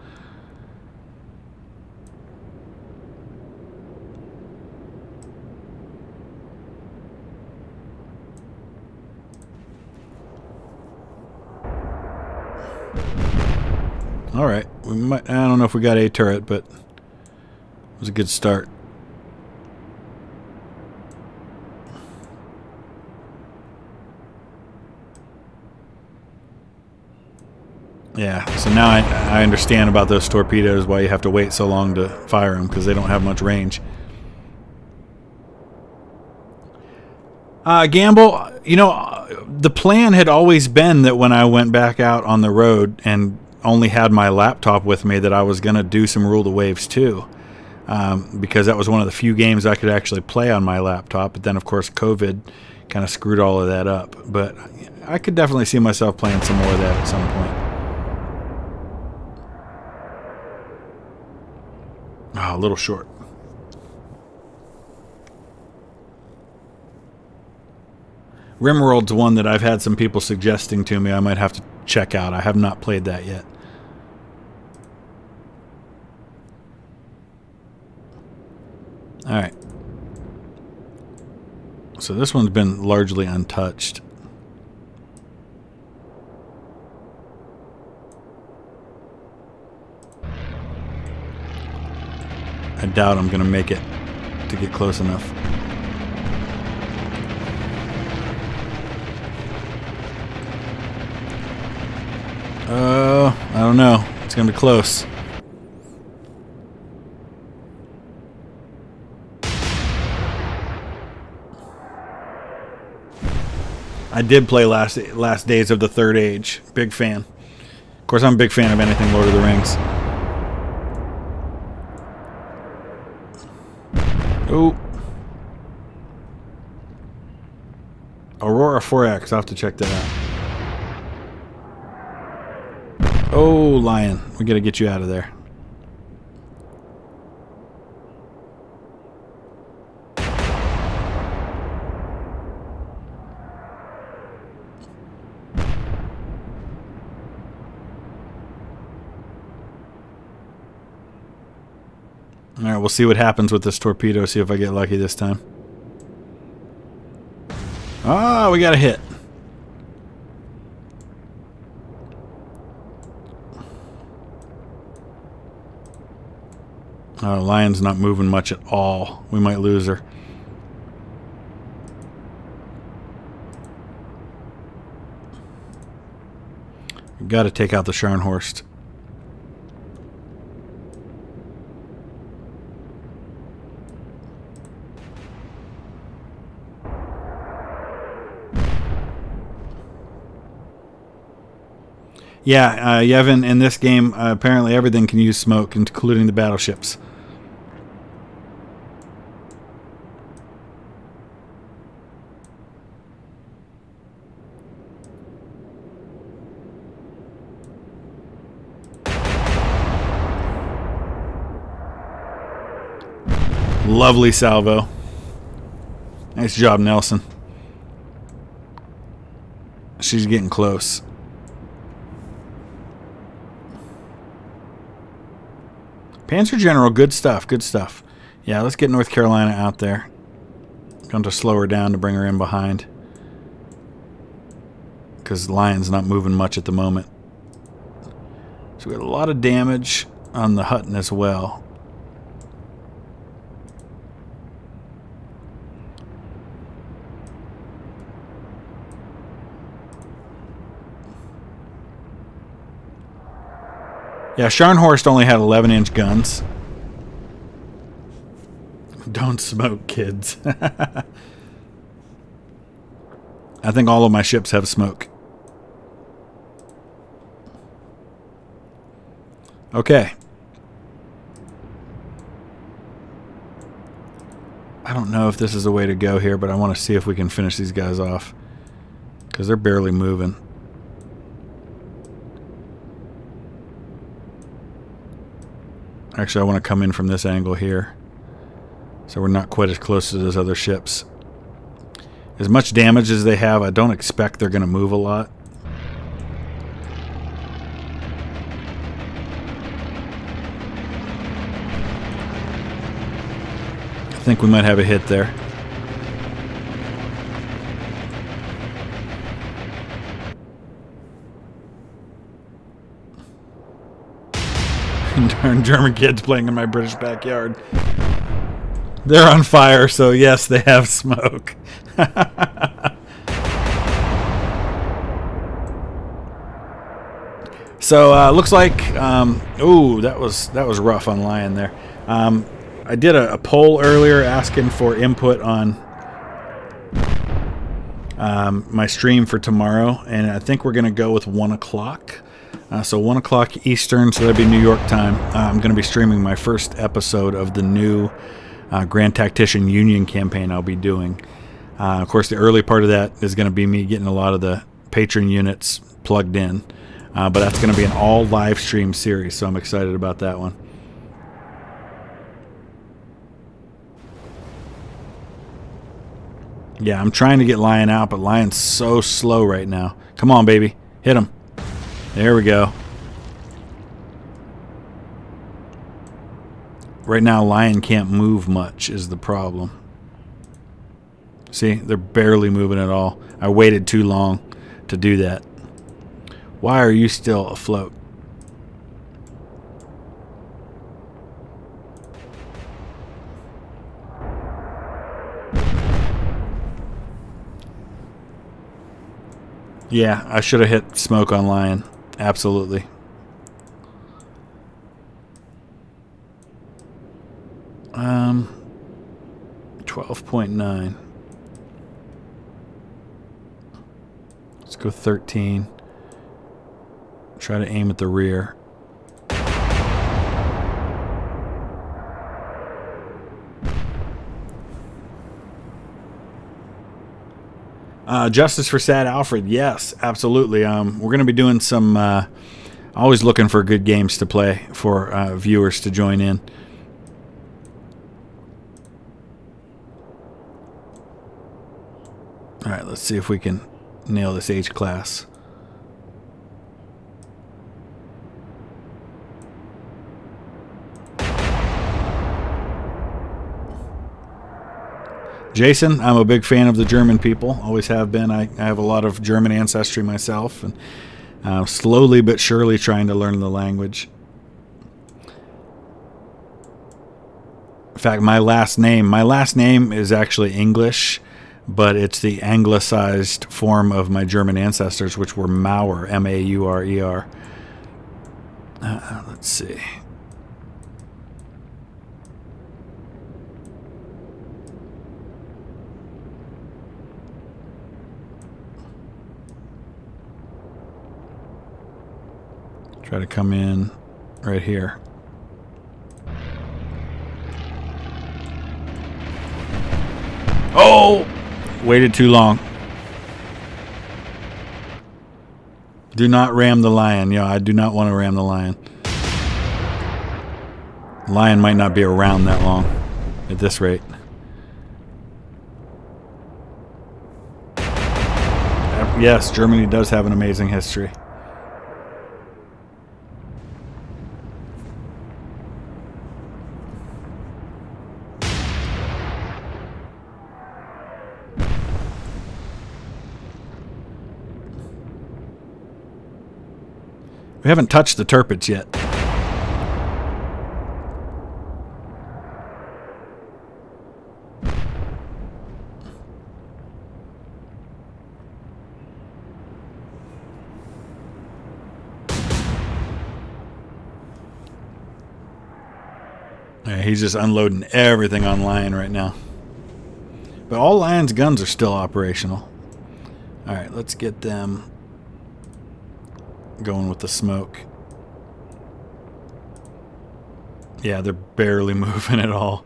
Alright, we might, I don't know if we got A turret, but it was a good start. Yeah, so now I understand about those torpedoes, why you have to wait so long to fire them, because they don't have much range. Gamble, you know, the plan had always been that when I went back out on the road and only had my laptop with me, that I was going to do some Rule the Waves too, because that was one of the few games I could actually play on my laptop. But then, of course, COVID kind of screwed all of that up. But I could definitely see myself playing some more of that at some point. Oh, a little short. RimWorld's one that I've had some people suggesting to me I might have to check out. I have not played that yet. Alright. So this one's been largely untouched. I doubt I'm going to make it to get close enough. I don't know. It's going to be close. I did play last Days of the Third Age. Big fan. Of course, I'm a big fan of anything Lord of the Rings. Oh. Aurora 4X. I'll have to check that out. Oh, Lion. We gotta get you out of there. Alright, we'll see what happens with this torpedo, see if I get lucky this time. Ah, we got a hit. Oh, Lion's not moving much at all. We might lose her. We've got to take out the Scharnhorst. Yeah, Yevon, in this game, apparently everything can use smoke, including the battleships. Lovely salvo. Nice job, Nelson. She's getting close. Panzer General, good stuff, good stuff. Yeah, let's get North Carolina out there. Going to slow her down to bring her in behind. Because Lion's not moving much at the moment. So we got a lot of damage on the Hutton as well. Yeah, Scharnhorst only had 11-inch guns. Don't smoke, kids. I think all of my ships have smoke. Okay. I don't know if this is the way to go here, but I want to see if we can finish these guys off. Because they're barely moving. Actually, I want to come in from this angle here. So we're not quite as close to those other ships. As much damage as they have, I don't expect they're going to move a lot. I think we might have a hit there. Darn German kids playing in my British backyard. They're on fire, so yes, they have smoke. So looks like, ooh, that was rough on Lion there. I did a poll earlier asking for input on my stream for tomorrow, and I think we're going to go with 1 o'clock. So 1 o'clock Eastern, so that'd be New York time. I'm going to be streaming my first episode of the new Grand Tactician Union campaign I'll be doing. Of course, the early part of that is going to be me getting a lot of the patron units plugged in. But that's going to be an all live stream series, so I'm excited about that one. Yeah, I'm trying to get Lion out, but Lion's so slow right now. Come on, baby. Hit him. There we go. Right now, Lion can't move much is the problem. See, they're barely moving at all. I waited too long to do that. Why are you still afloat? Yeah, I should have hit smoke on Lion. Absolutely. Um, 12.9. Let's go 13. Try to aim at the rear. Justice for Sad Alfred. Yes, absolutely. We're going to be doing some... always looking for good games to play for viewers to join in. Alright, let's see if we can nail this H class. Jason, I'm a big fan of the German people. Always have been. I have a lot of German ancestry myself, and slowly but surely trying to learn the language. In fact, my last name is actually English, but it's the anglicized form of my German ancestors, which were Maurer, M-A-U-R-E-R. Let's see. Try to come in right here. Oh! Waited too long. Do not ram the Lion. Yeah, I do not want to ram the Lion. Lion might not be around that long. at this rate. Yes, Germany does have an amazing history. We haven't touched the Tirpitz yet. Yeah, he's just unloading everything on Lion right now. But all Lion's guns are still operational. Alright, let's get them going with the smoke. Yeah, they're barely moving at all.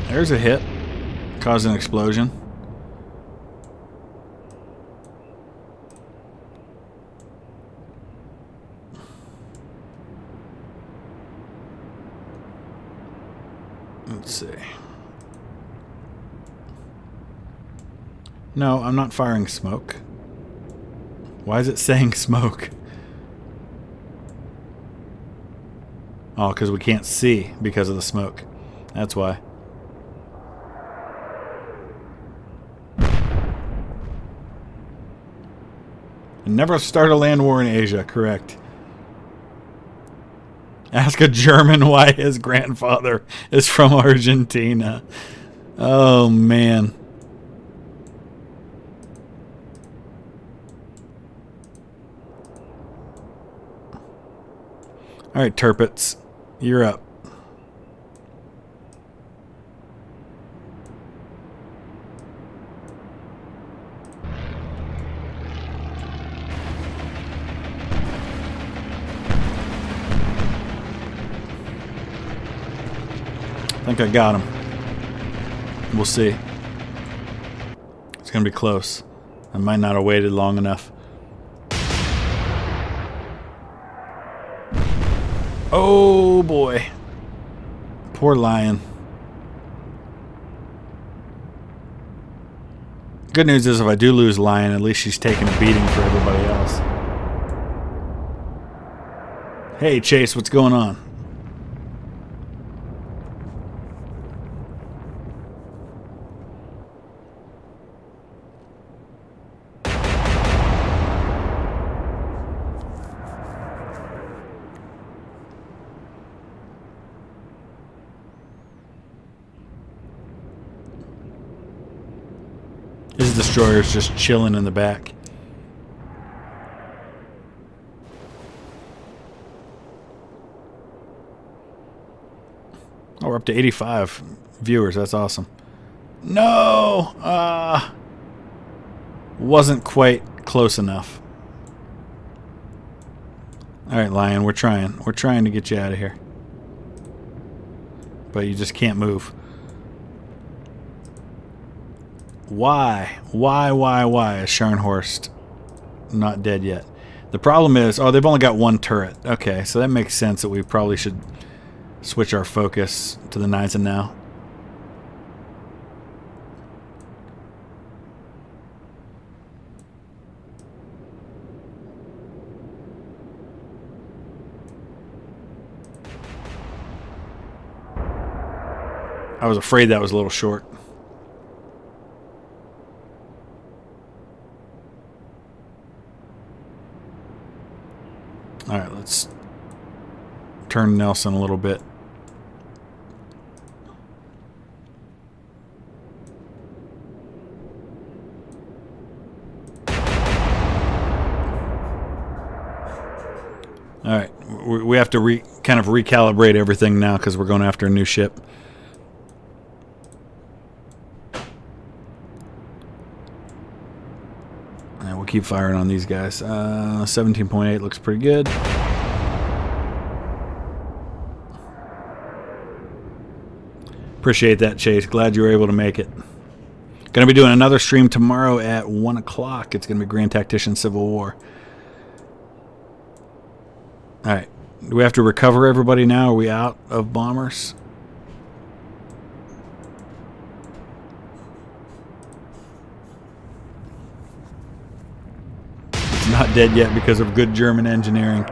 There's a hit. Caused an explosion. Let's see. No, I'm not firing smoke. Why is it saying smoke? Oh, because we can't see because of the smoke. That's why. Never start a land war in Asia, correct. Ask a German why his grandfather is from Argentina. Oh, man. Alright, Tirpitz. You're up. I think I got him. We'll see. It's going to be close. I might not have waited long enough. Oh, boy. Poor Lion. Good news is if I do lose Lion, at least she's taking a beating for everybody else. Hey, Chase, what's going on? His destroyer's just chilling in the back. Oh, we're up to 85 viewers. That's awesome. No! Wasn't quite close enough. Alright, Lion, we're trying. We're trying to get you out of here. But you just can't move. Why? Why is Scharnhorst not dead yet? The problem is, oh, they've only got one turret. Okay, so that makes sense that we probably should switch our focus to the Knights and now. I was afraid that was a little short. All right, let's turn Nelson a little bit. All right, we have to kind of recalibrate everything now because we're going after a new ship. And we'll keep firing on these guys. 17.8 looks pretty good. Appreciate that, Chase. Glad you were able to make it. Going to be doing another stream tomorrow at 1 o'clock. It's going to be Grand Tactician Civil War. All right. Do we have to recover everybody now? Are we out of bombers? It's not dead yet because of good German engineering.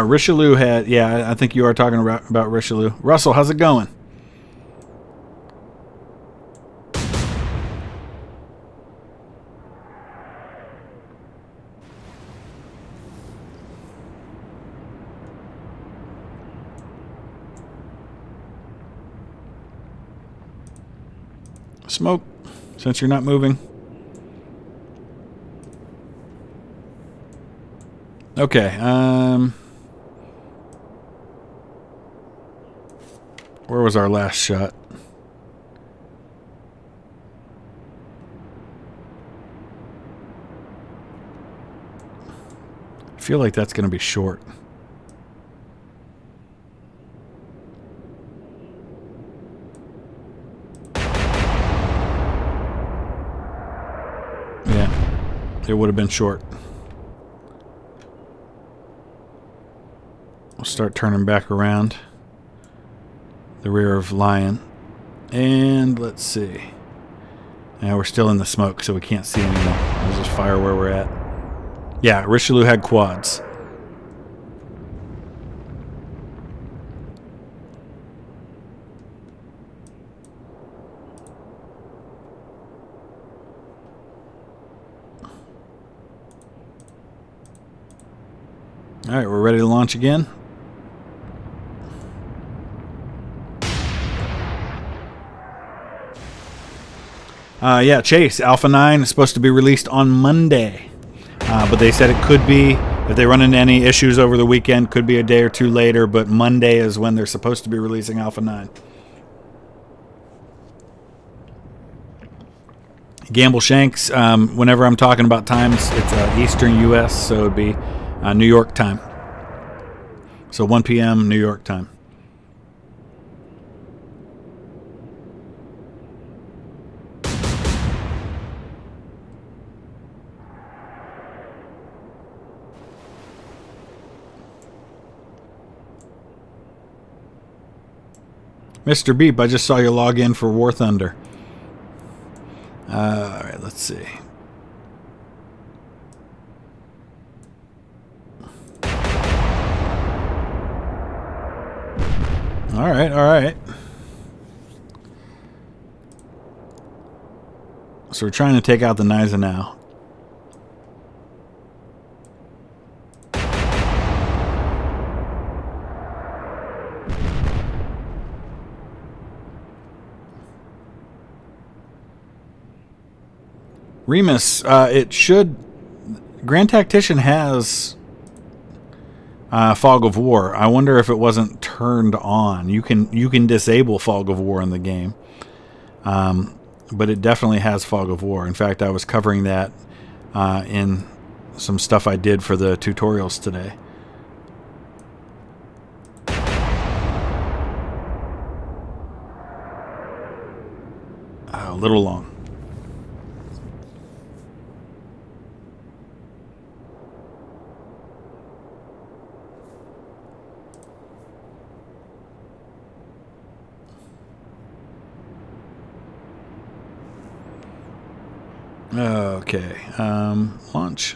Richelieu had, yeah, I think you are talking about Richelieu. Russell, how's it going? Smoke, since you're not moving. Okay, where was our last shot? I feel like that's going to be short. Yeah, it would have been short. We'll start turning back around the rear of Lion. And let's see. Now we're still in the smoke, so we can't see anything. We'll just fire where we're at. Yeah, Richelieu had quads. All right, we're ready to launch again. Yeah, Chase, Alpha 9 is supposed to be released on Monday. But they said it could be, if they run into any issues over the weekend, could be a day or two later, but Monday is when they're supposed to be releasing Alpha 9. Gamble Shanks, whenever I'm talking about times, it's Eastern U.S., so it would be New York time. So 1 p.m. New York time. Mr. Beep, I just saw you log in for War Thunder. Alright, let's see. Alright, alright. So we're trying to take out the Gneisenau. Remus, it should... Grand Tactician has Fog of War. I wonder if it wasn't turned on. You can disable Fog of War in the game. But it definitely has Fog of War. In fact, I was covering that in some stuff I did for the tutorials today. A little long. Okay, launch.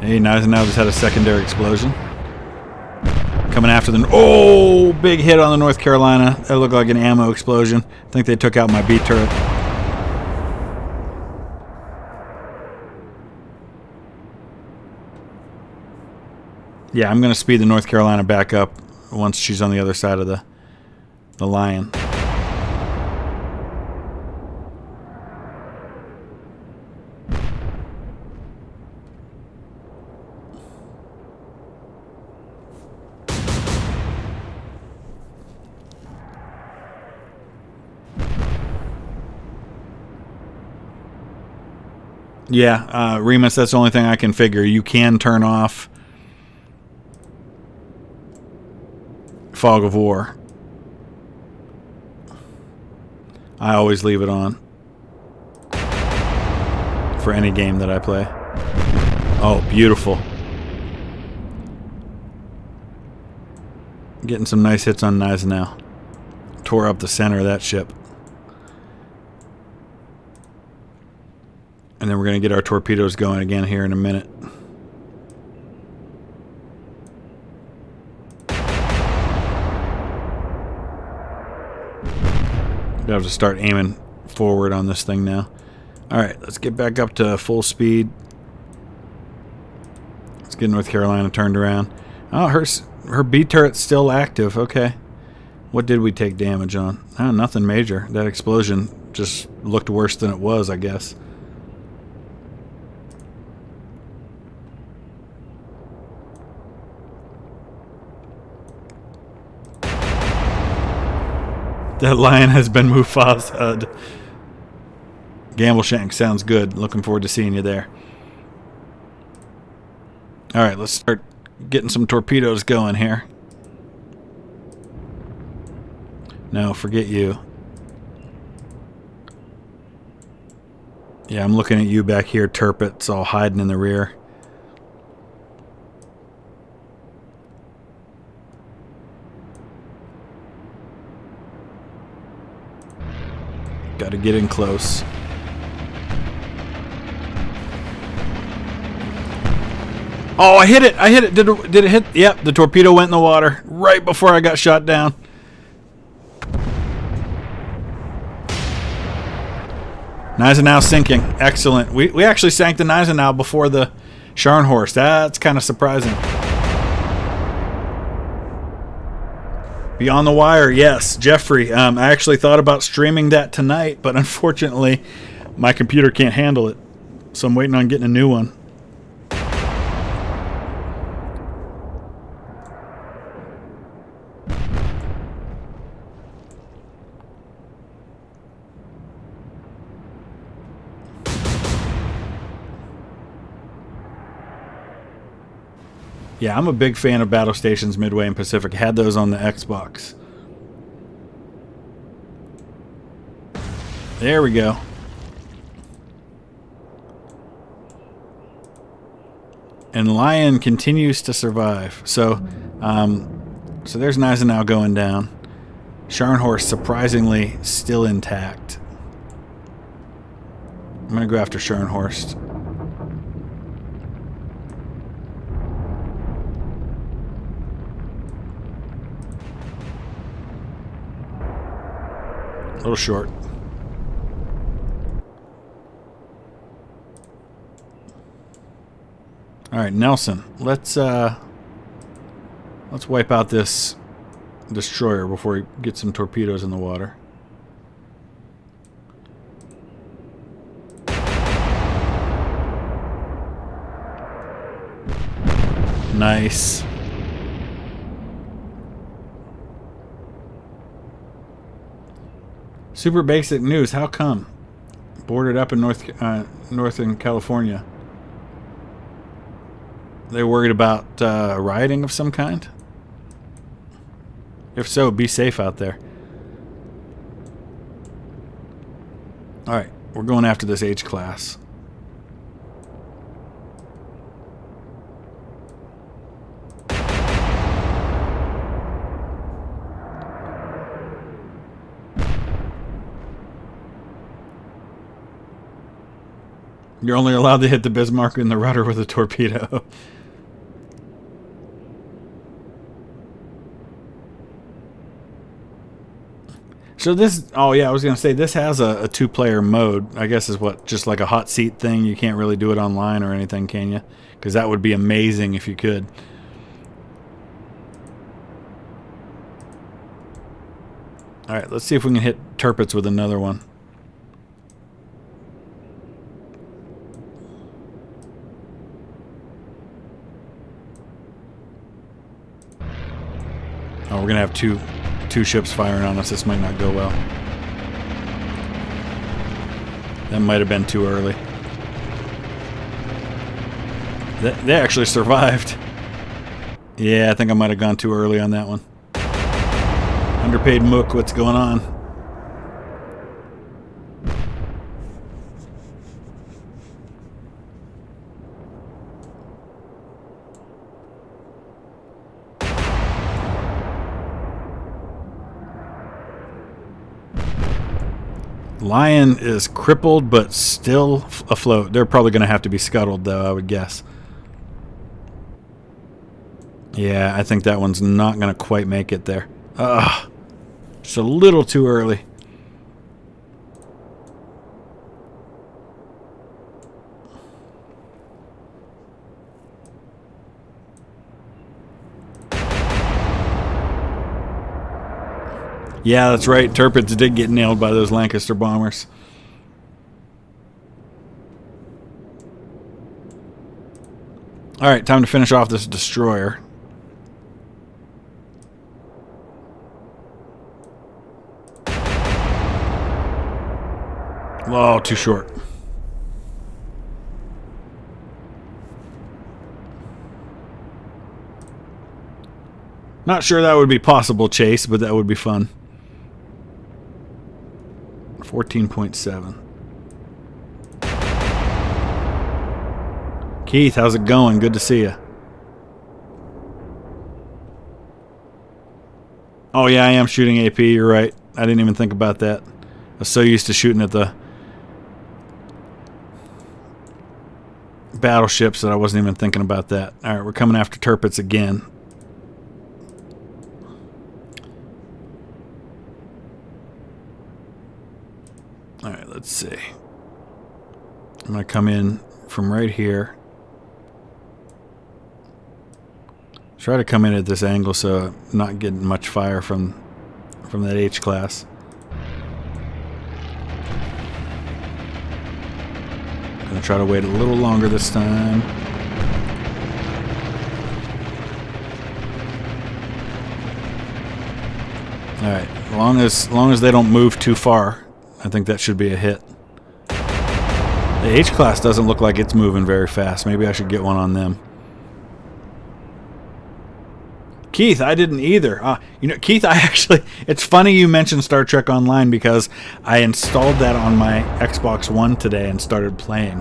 Hey, Gneisenau just had a secondary explosion. Coming after the... Oh, big hit on the North Carolina. That looked like an ammo explosion. I think they took out my B turret. Yeah, I'm going to speed the North Carolina back up once she's on the other side of the The Lion. Yeah, Remus, that's the only thing I can figure. You can turn off Fog of War. I always leave it on for any game that I play. Oh, beautiful. Getting some nice hits on Gneisenau. Tore up the center of that ship. And then we're going to get our torpedoes going again here in a minute. I have to start aiming forward on this thing now. Alright, let's get back up to full speed. Let's get North Carolina turned around. Oh, her B turret's still active. Okay. What did we take damage on? Oh, nothing major. That explosion just looked worse than it was, I guess. That Lion has been Mufasa'd. Gambleshank sounds good. Looking forward to seeing you there. Alright, let's start getting some torpedoes going here. No, forget you. Yeah, I'm looking at you back here, Turpit's all hiding in the rear. Got to get in close. Oh, I hit it! I hit it! Did it hit? Yep, the torpedo went in the water right before I got shot down. Gneisenau sinking. Excellent. We actually sank the Gneisenau before the Scharnhorst. That's kind of surprising. Beyond the Wire, yes, Jeffrey. I actually thought about streaming that tonight, but unfortunately, my computer can't handle it. So I'm waiting on getting a new one. Yeah, I'm a big fan of Battle Stations Midway and Pacific. Had those on the Xbox. There we go. And Lion continues to survive. So there's Gneisenau going down. Scharnhorst surprisingly still intact. I'm going to go after Scharnhorst. A little short. All right, Nelson. Let's wipe out this destroyer before we get some torpedoes in the water. Nice. Super basic news. How come? Boarded up in Northern California. They worried about rioting of some kind? If so, be safe out there. Alright, we're going after this H class. You're only allowed to hit the Bismarck in the rudder with a torpedo. So this, oh yeah, I was going to say this has a two-player mode. I guess is what, just like a hot seat thing. You can't really do it online or anything, can you? Because that would be amazing if you could. Alright, let's see if we can hit Tirpitz with another one. Oh, we're going to have two ships firing on us. This might not go well. That might have been too early. They actually survived. Yeah, I think I might have gone too early on that one. Underpaid Mook, what's going on? Lion is crippled, but still afloat. They're probably going to have to be scuttled, though, I would guess. Yeah, I think that one's not going to quite make it there. Ugh. Just a little too early. Yeah, that's right. Tirpitz did get nailed by those Lancaster bombers. Alright, time to finish off this destroyer. Oh, too short. Not sure that would be possible, Chase, but that would be fun. 14.7. Keith, how's it going? Good to see you. Oh yeah, I am shooting AP, you're right. I didn't even think about that. I was so used to shooting at the battleships that I wasn't even thinking about that. Alright, we're coming after Tirpitz again. Alright, let's see. I'm going to come in from right here. Try to come in at this angle so I'm not getting much fire from that H-class. Gonna try to wait a little longer this time. Alright, as long as they don't move too far, I think that should be a hit. The H-class doesn't look like it's moving very fast. Maybe I should get one on them. Keith, I didn't either. You know, Keith, it's funny you mentioned Star Trek Online because I installed that on my Xbox One today and started playing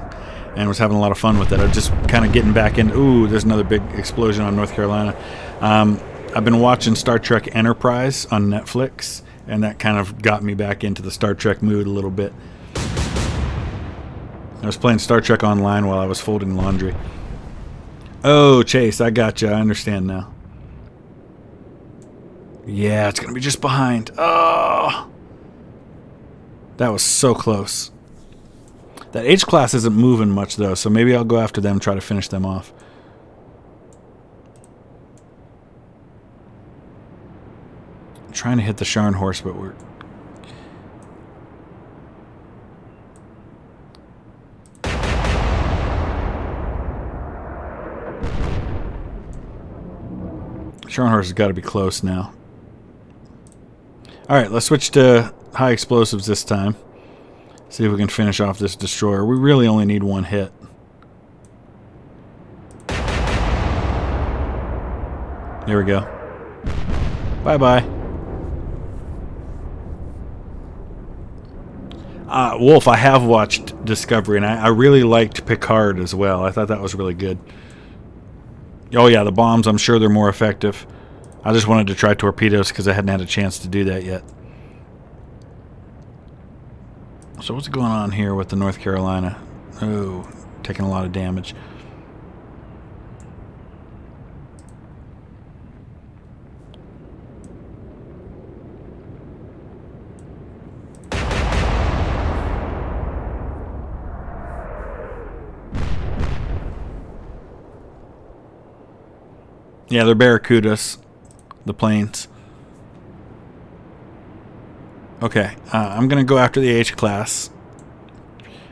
and was having a lot of fun with it. I'm just kind of getting back in. Ooh, there's another big explosion on North Carolina. I've been watching Star Trek Enterprise on Netflix, and that kind of got me back into the Star Trek mood a little bit. I was playing Star Trek Online while I was folding laundry. Oh, Chase, I gotcha. I understand now. Yeah, it's going to be just behind. Oh! That was so close. That H-class isn't moving much, though, so maybe I'll go after them and try to finish them off. I'm trying to hit the Scharnhorst, but we're... Scharnhorst has got to be close now. Alright, let's switch to high explosives this time. See if we can finish off this destroyer. We really only need one hit. There we go. Bye-bye. Wolf, I have watched Discovery, and I really liked Picard as well. I thought that was really good. Oh yeah, the bombs, I'm sure they're more effective. I just wanted to try torpedoes because I hadn't had a chance to do that yet. So what's going on here with the North Carolina? Oh, taking a lot of damage. Yeah, they're Barracudas. The planes. Okay, I'm going to go after the H-class.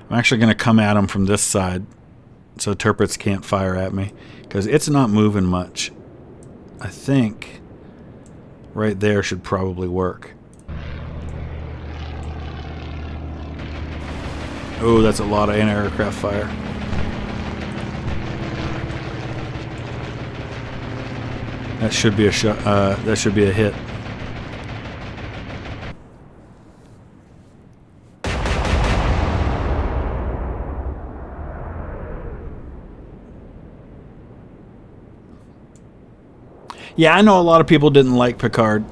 I'm actually going to come at him from this side so turrets can't fire at me, because it's not moving much. I think right there should probably work. Oh, that's a lot of anti-aircraft fire. That should be a shot. That should be a hit. Yeah, I know a lot of people didn't like Picard.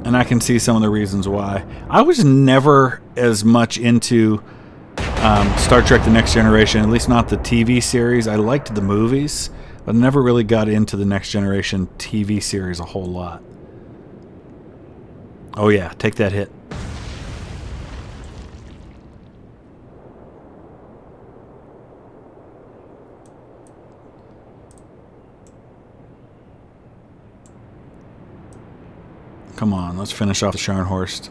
And I can see some of the reasons why. I was never as much into Star Trek The Next Generation, at least not the TV series. I liked the movies, but never really got into the Next Generation TV series a whole lot. Oh yeah, take that hit. Come on, let's finish off the Scharnhorst.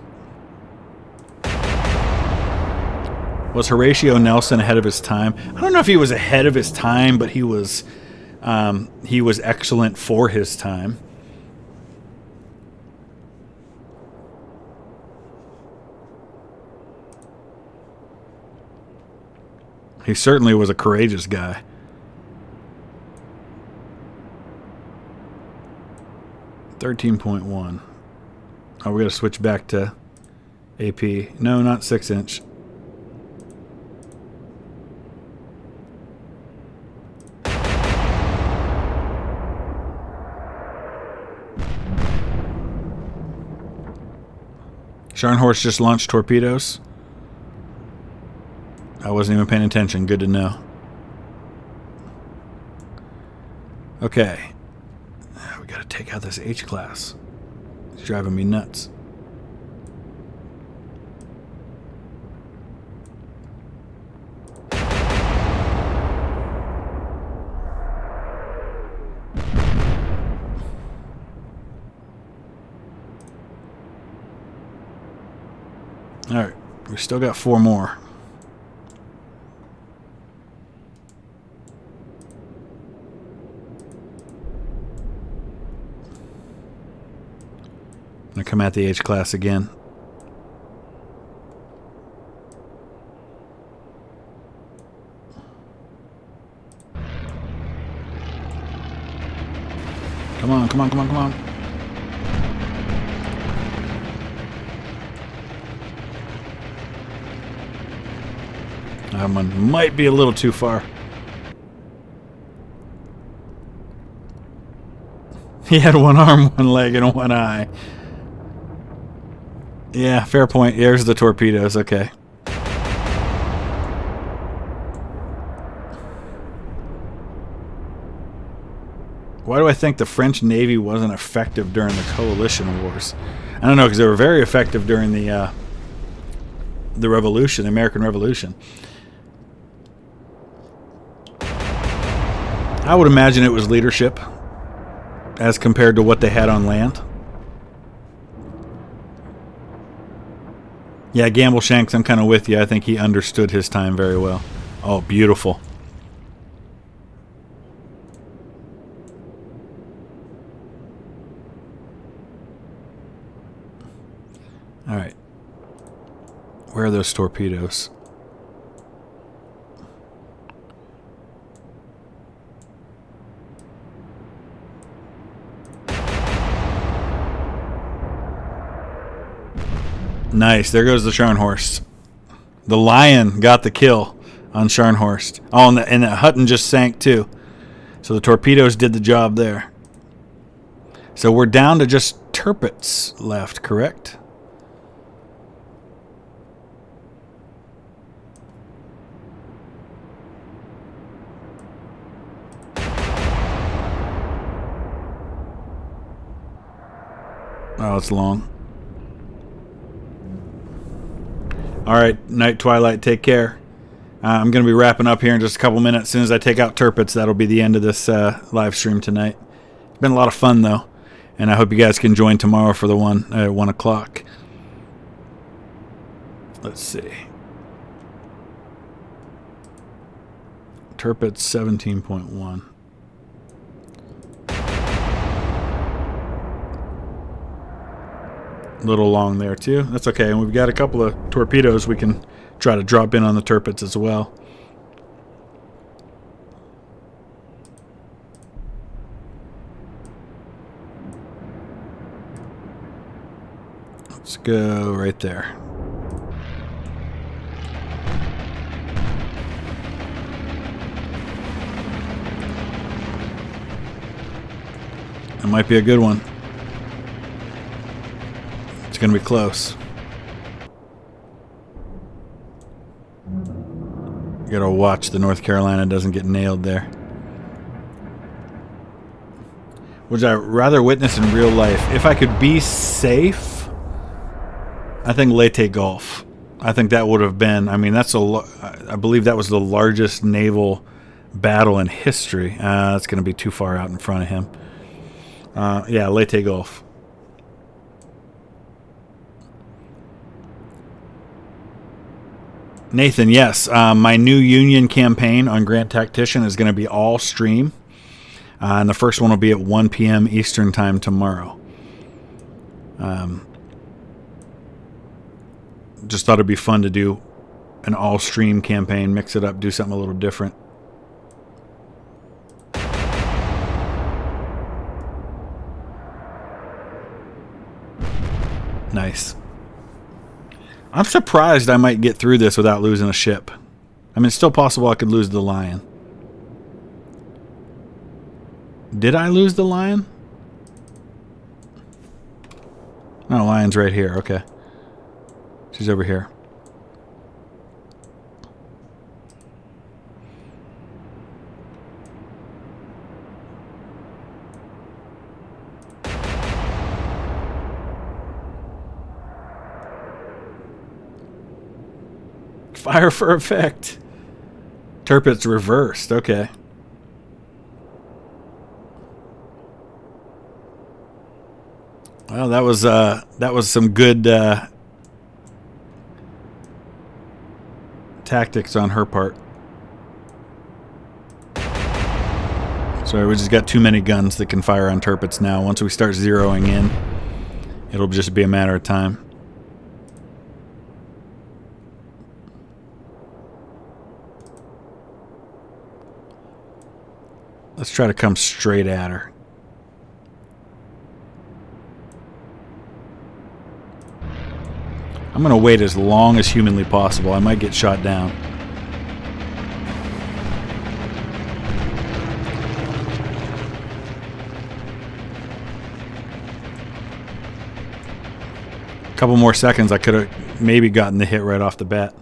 Was Horatio Nelson ahead of his time? I don't know if he was ahead of his time, but he was excellent for his time. He certainly was a courageous guy. $13.1. Oh, we got to switch back to AP. No, not 6-inch. Scharnhorst just launched torpedoes. I wasn't even paying attention. Good to know. Okay. We got to take out this H-class. It's driving me nuts. Alright, we still got 4 more. I'm going to come at the H-class again. Come on, come on, come on, come on. That one might be a little too far. He had one arm, one leg, and one eye. Yeah, fair point. Here's the torpedoes. Okay. Why do I think the French Navy wasn't effective during the Coalition Wars? I don't know, because they were very effective during the Revolution, the American Revolution. I would imagine it was leadership as compared to what they had on land. Yeah, Gamble Shanks, I'm kind of with you. I think he understood his time very well. Oh, beautiful. All right. Where are those torpedoes? Nice. There goes the Scharnhorst. The Lion got the kill on Scharnhorst. Oh, and the Hutton just sank too. So the torpedoes did the job there. So we're down to just turrets left, correct? Oh, it's long. All right, Night Twilight, take care. I'm going to be wrapping up here in just a couple minutes. As soon as I take out turrets, that'll be the end of this live stream tonight. It's been a lot of fun, though. And I hope you guys can join tomorrow for the one at 1 o'clock. Let's see. Tirpitz 17.1. A little long there too. That's okay. And we've got a couple of torpedoes we can try to drop in on the Tirpitz as well. Let's go right there. That might be a good one. It's going to be close. You got to watch the North Carolina doesn't get nailed there. Would I rather witness in real life? If I could be safe, I think Leyte Gulf. I think that would have been, I mean, I believe that was the largest naval battle in history. That's going to be too far out in front of him. Yeah, Leyte Gulf. Nathan, yes. My new Union campaign on Grand Tactician is going to be all stream. And the first one will be at 1 p.m. Eastern Time tomorrow. Just thought it'd be fun to do an all-stream campaign, mix it up, do something a little different. Nice. I'm surprised I might get through this without losing a ship. I mean, it's still possible I could lose the Lion. Did I lose the Lion? No, Lion's right here. Okay. She's over here. Fire for effect. Tirpitz reversed. Okay. Well, that was some good tactics on her part. Sorry, we just got too many guns that can fire on Tirpitz now. Once we start zeroing in, it'll just be a matter of time. Let's try to come straight at her. I'm going to wait as long as humanly possible. I might get shot down. A couple more seconds, I could have maybe gotten the hit right off the bat.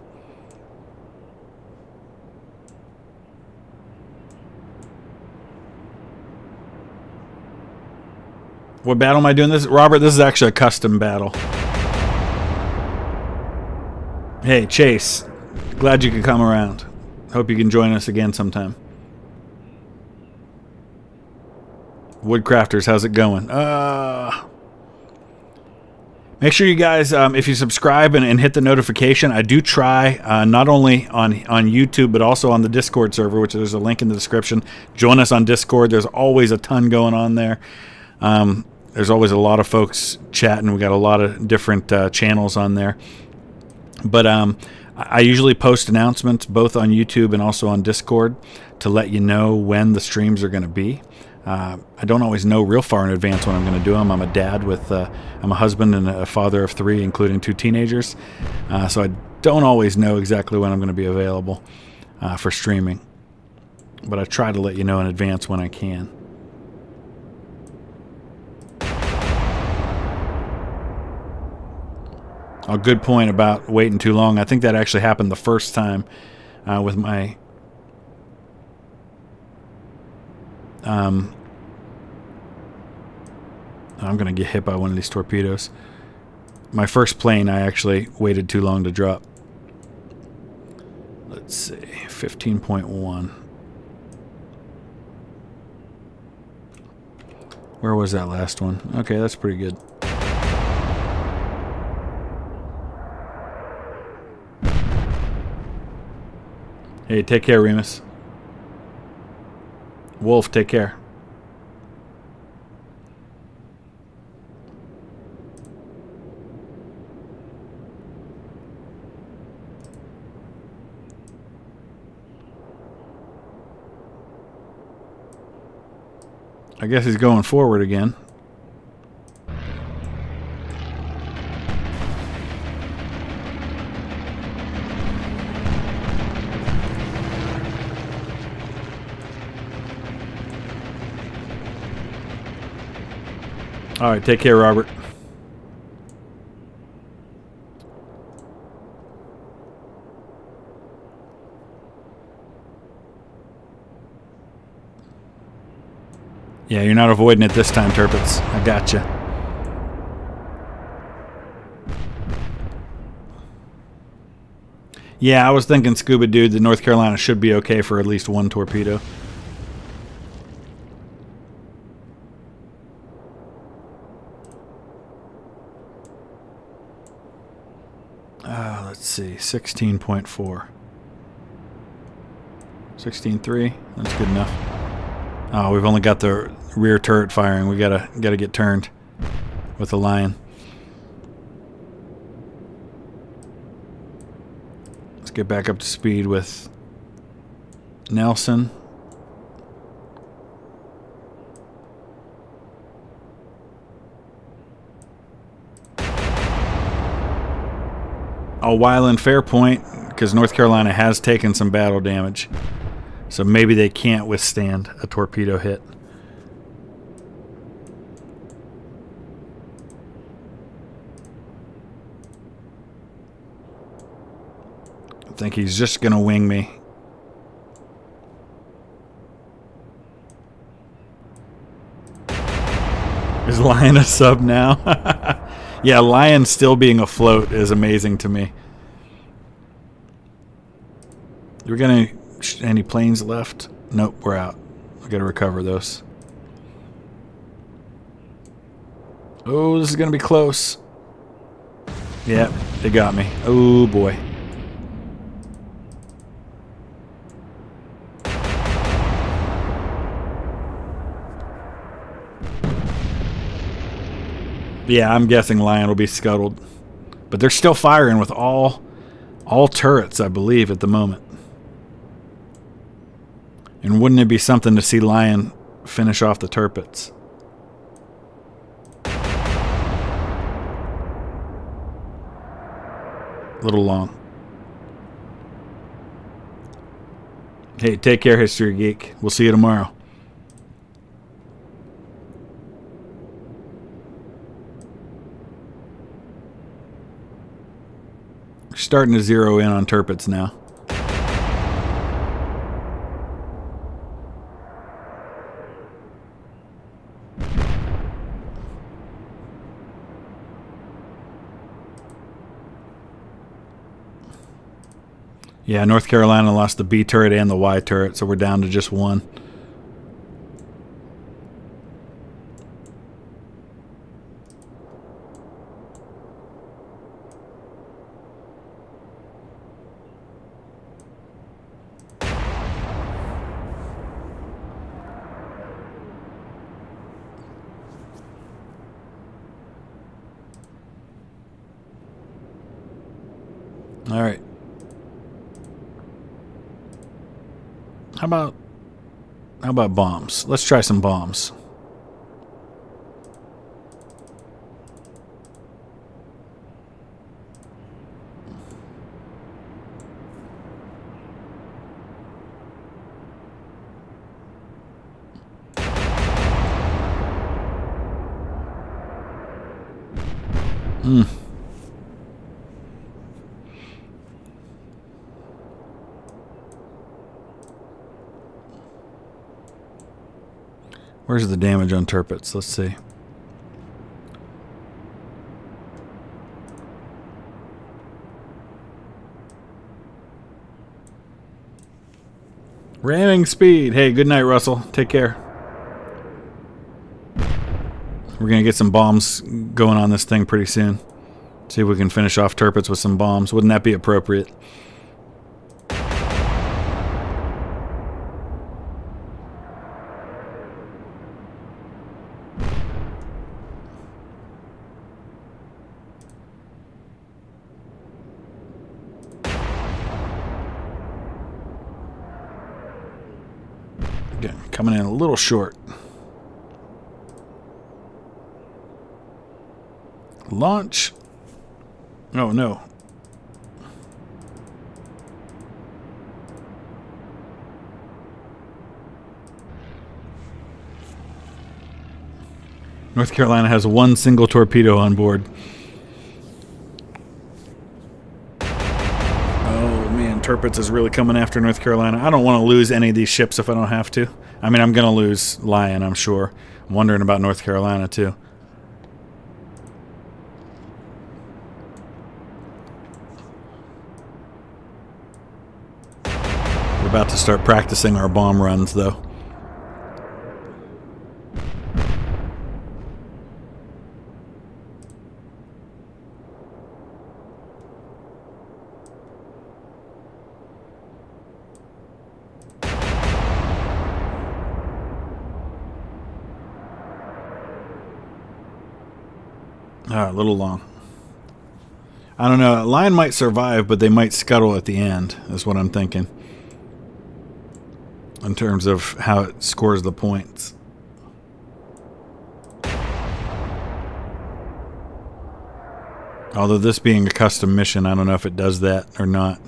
What battle am I doing this? Robert, this is actually a custom battle. Hey, Chase. Glad you could come around. Hope you can join us again sometime. Woodcrafters, how's it going? Make sure you guys, if you subscribe and hit the notification, I do try, not only on YouTube, but also on the Discord server, which there's a link in the description. Join us on Discord. There's always a ton going on there. There's always a lot of folks chatting. We got a lot of different channels on there. But I usually post announcements both on YouTube and also on Discord to let you know when the streams are going to be. I don't always know real far in advance when I'm going to do them. I'm a dad with, I'm a husband and a father of 3, including 2 teenagers. So I don't always know exactly when I'm going to be available for streaming. But I try to let you know in advance when I can. A good point about waiting too long. I think that actually happened the first time with my I'm going to get hit by one of these torpedoes. My first plane, I actually waited too long to drop. Let's see, 15.1. Where was that last one? Okay, that's pretty good. Hey, take care, Remus. Wolf, take care. I guess he's going forward again. All right, take care, Robert. Yeah, you're not avoiding it this time, Turpits. I gotcha. Yeah, I was thinking, Scuba Dude, that North Carolina should be okay for at least one torpedo. Let's see, 16.4. 16.3. That's good enough. Oh, we've only got the rear turret firing. We gotta get turned with the Lion. Let's get back up to speed with Nelson. I'll while in Fairpoint because North Carolina has taken some battle damage. So maybe they can't withstand a torpedo hit. I think he's just going to wing me. Is Lion a sub now? Yeah, Lion still being afloat is amazing to me. We're going to... Any planes left? Nope, we're out. We got to recover those. Oh, this is going to be close. Yep, they got me. Oh, boy. Yeah, I'm guessing Lion will be scuttled. But they're still firing with all turrets, I believe, at the moment. And wouldn't it be something to see Lion finish off the Turpits? A little long. Hey, take care, History Geek. We'll see you tomorrow. We're starting to zero in on Turpits now. Yeah, North Carolina lost the B turret and the Y turret, so we're down to just one. All right. How about bombs? Let's try some bombs. Where's the damage on Turpits? Let's see. Ramming speed. Hey, good night, Russell. Take care. We're going to get some bombs going on this thing pretty soon. See if we can finish off Tirpitz with some bombs. Wouldn't that be appropriate? Again, coming in a little short. Launch. Oh, no. North Carolina has one single torpedo on board. Oh, man. Tirpitz is really coming after North Carolina. I don't want to lose any of these ships if I don't have to. I mean, I'm going to lose Lion, I'm sure. I'm wondering about North Carolina, too. We're about to start practicing our bomb runs, though. A little long. I don't know. Lion might survive, but they might scuttle at the end, is what I'm thinking. In terms of how it scores the points. Although this being a custom mission, I don't know if it does that or not.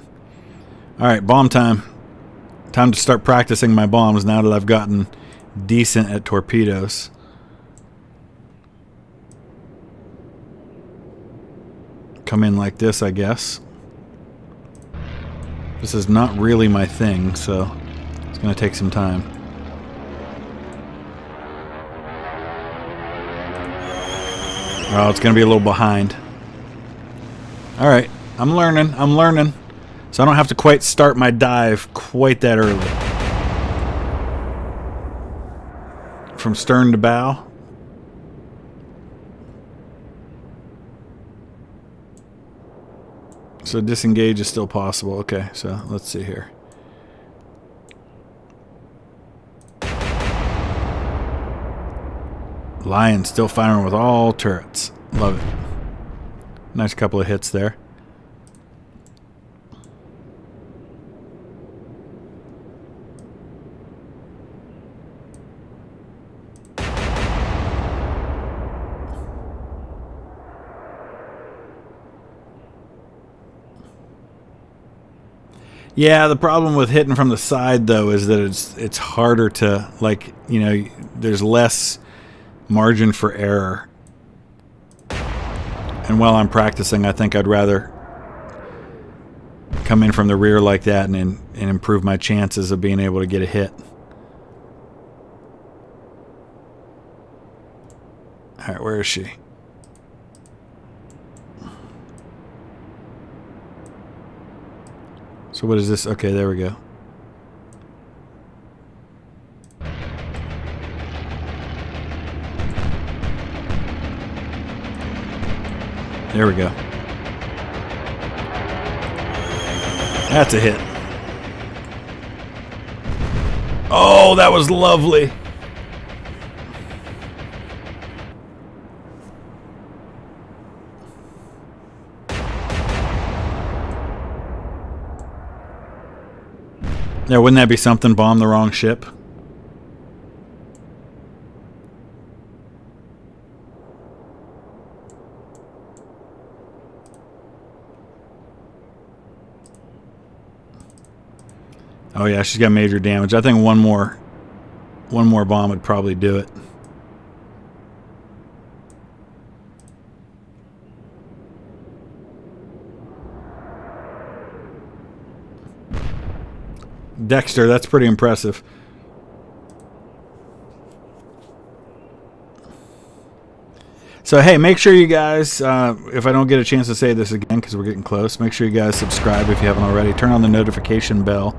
Alright, bomb time. Time to start practicing my bombs now that I've gotten decent at torpedoes. Come in like this, I guess. This is not really my thing, so it's going to take some time. Oh, it's going to be a little behind. Alright, I'm learning. So I don't have to quite start my dive quite that early. From stern to bow. So disengage is still possible. Okay, so let's see here. Lion still firing with all turrets. Love it. Nice couple of hits there. Yeah, the problem with hitting from the side, though, is that it's harder to, like, you know, there's less margin for error. And while I'm practicing, I think I'd rather come in from the rear like that and improve my chances of being able to get a hit. Alright, where is she? So what is this? Okay, there we go. There we go. That's a hit. Oh, that was lovely. Yeah, wouldn't that be something? Bomb the wrong ship. Oh yeah, she's got major damage. I think one more bomb would probably do it. Dexter, that's pretty impressive. So hey, make sure you guys, if I don't get a chance to say this again because we're getting close, make sure you guys subscribe if you haven't already. Turn on the notification bell.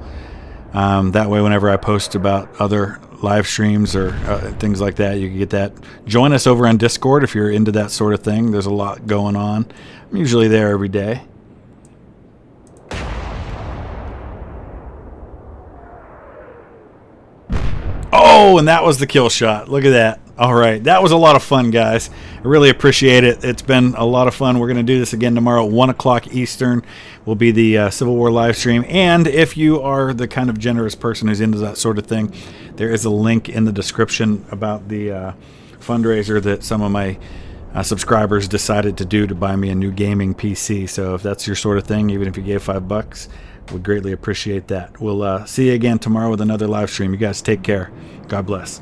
That way whenever I post about other live streams or things like that. You can get that. Join us over on Discord if you're into that sort of thing. There's a lot going on. I'm usually there every day. Oh, and that was the kill shot. Look at that. All right. That was a lot of fun, guys. I really appreciate it. It's been a lot of fun. We're going to do this again tomorrow at 1 o'clock Eastern. Will be the Civil War live stream. And if you are the kind of generous person who's into that sort of thing, there is a link in the description about the fundraiser that some of my subscribers decided to do to buy me a new gaming PC. So if that's your sort of thing, even if you gave $5, would greatly appreciate that. We'll see you again tomorrow with another live stream. You guys take care. God bless.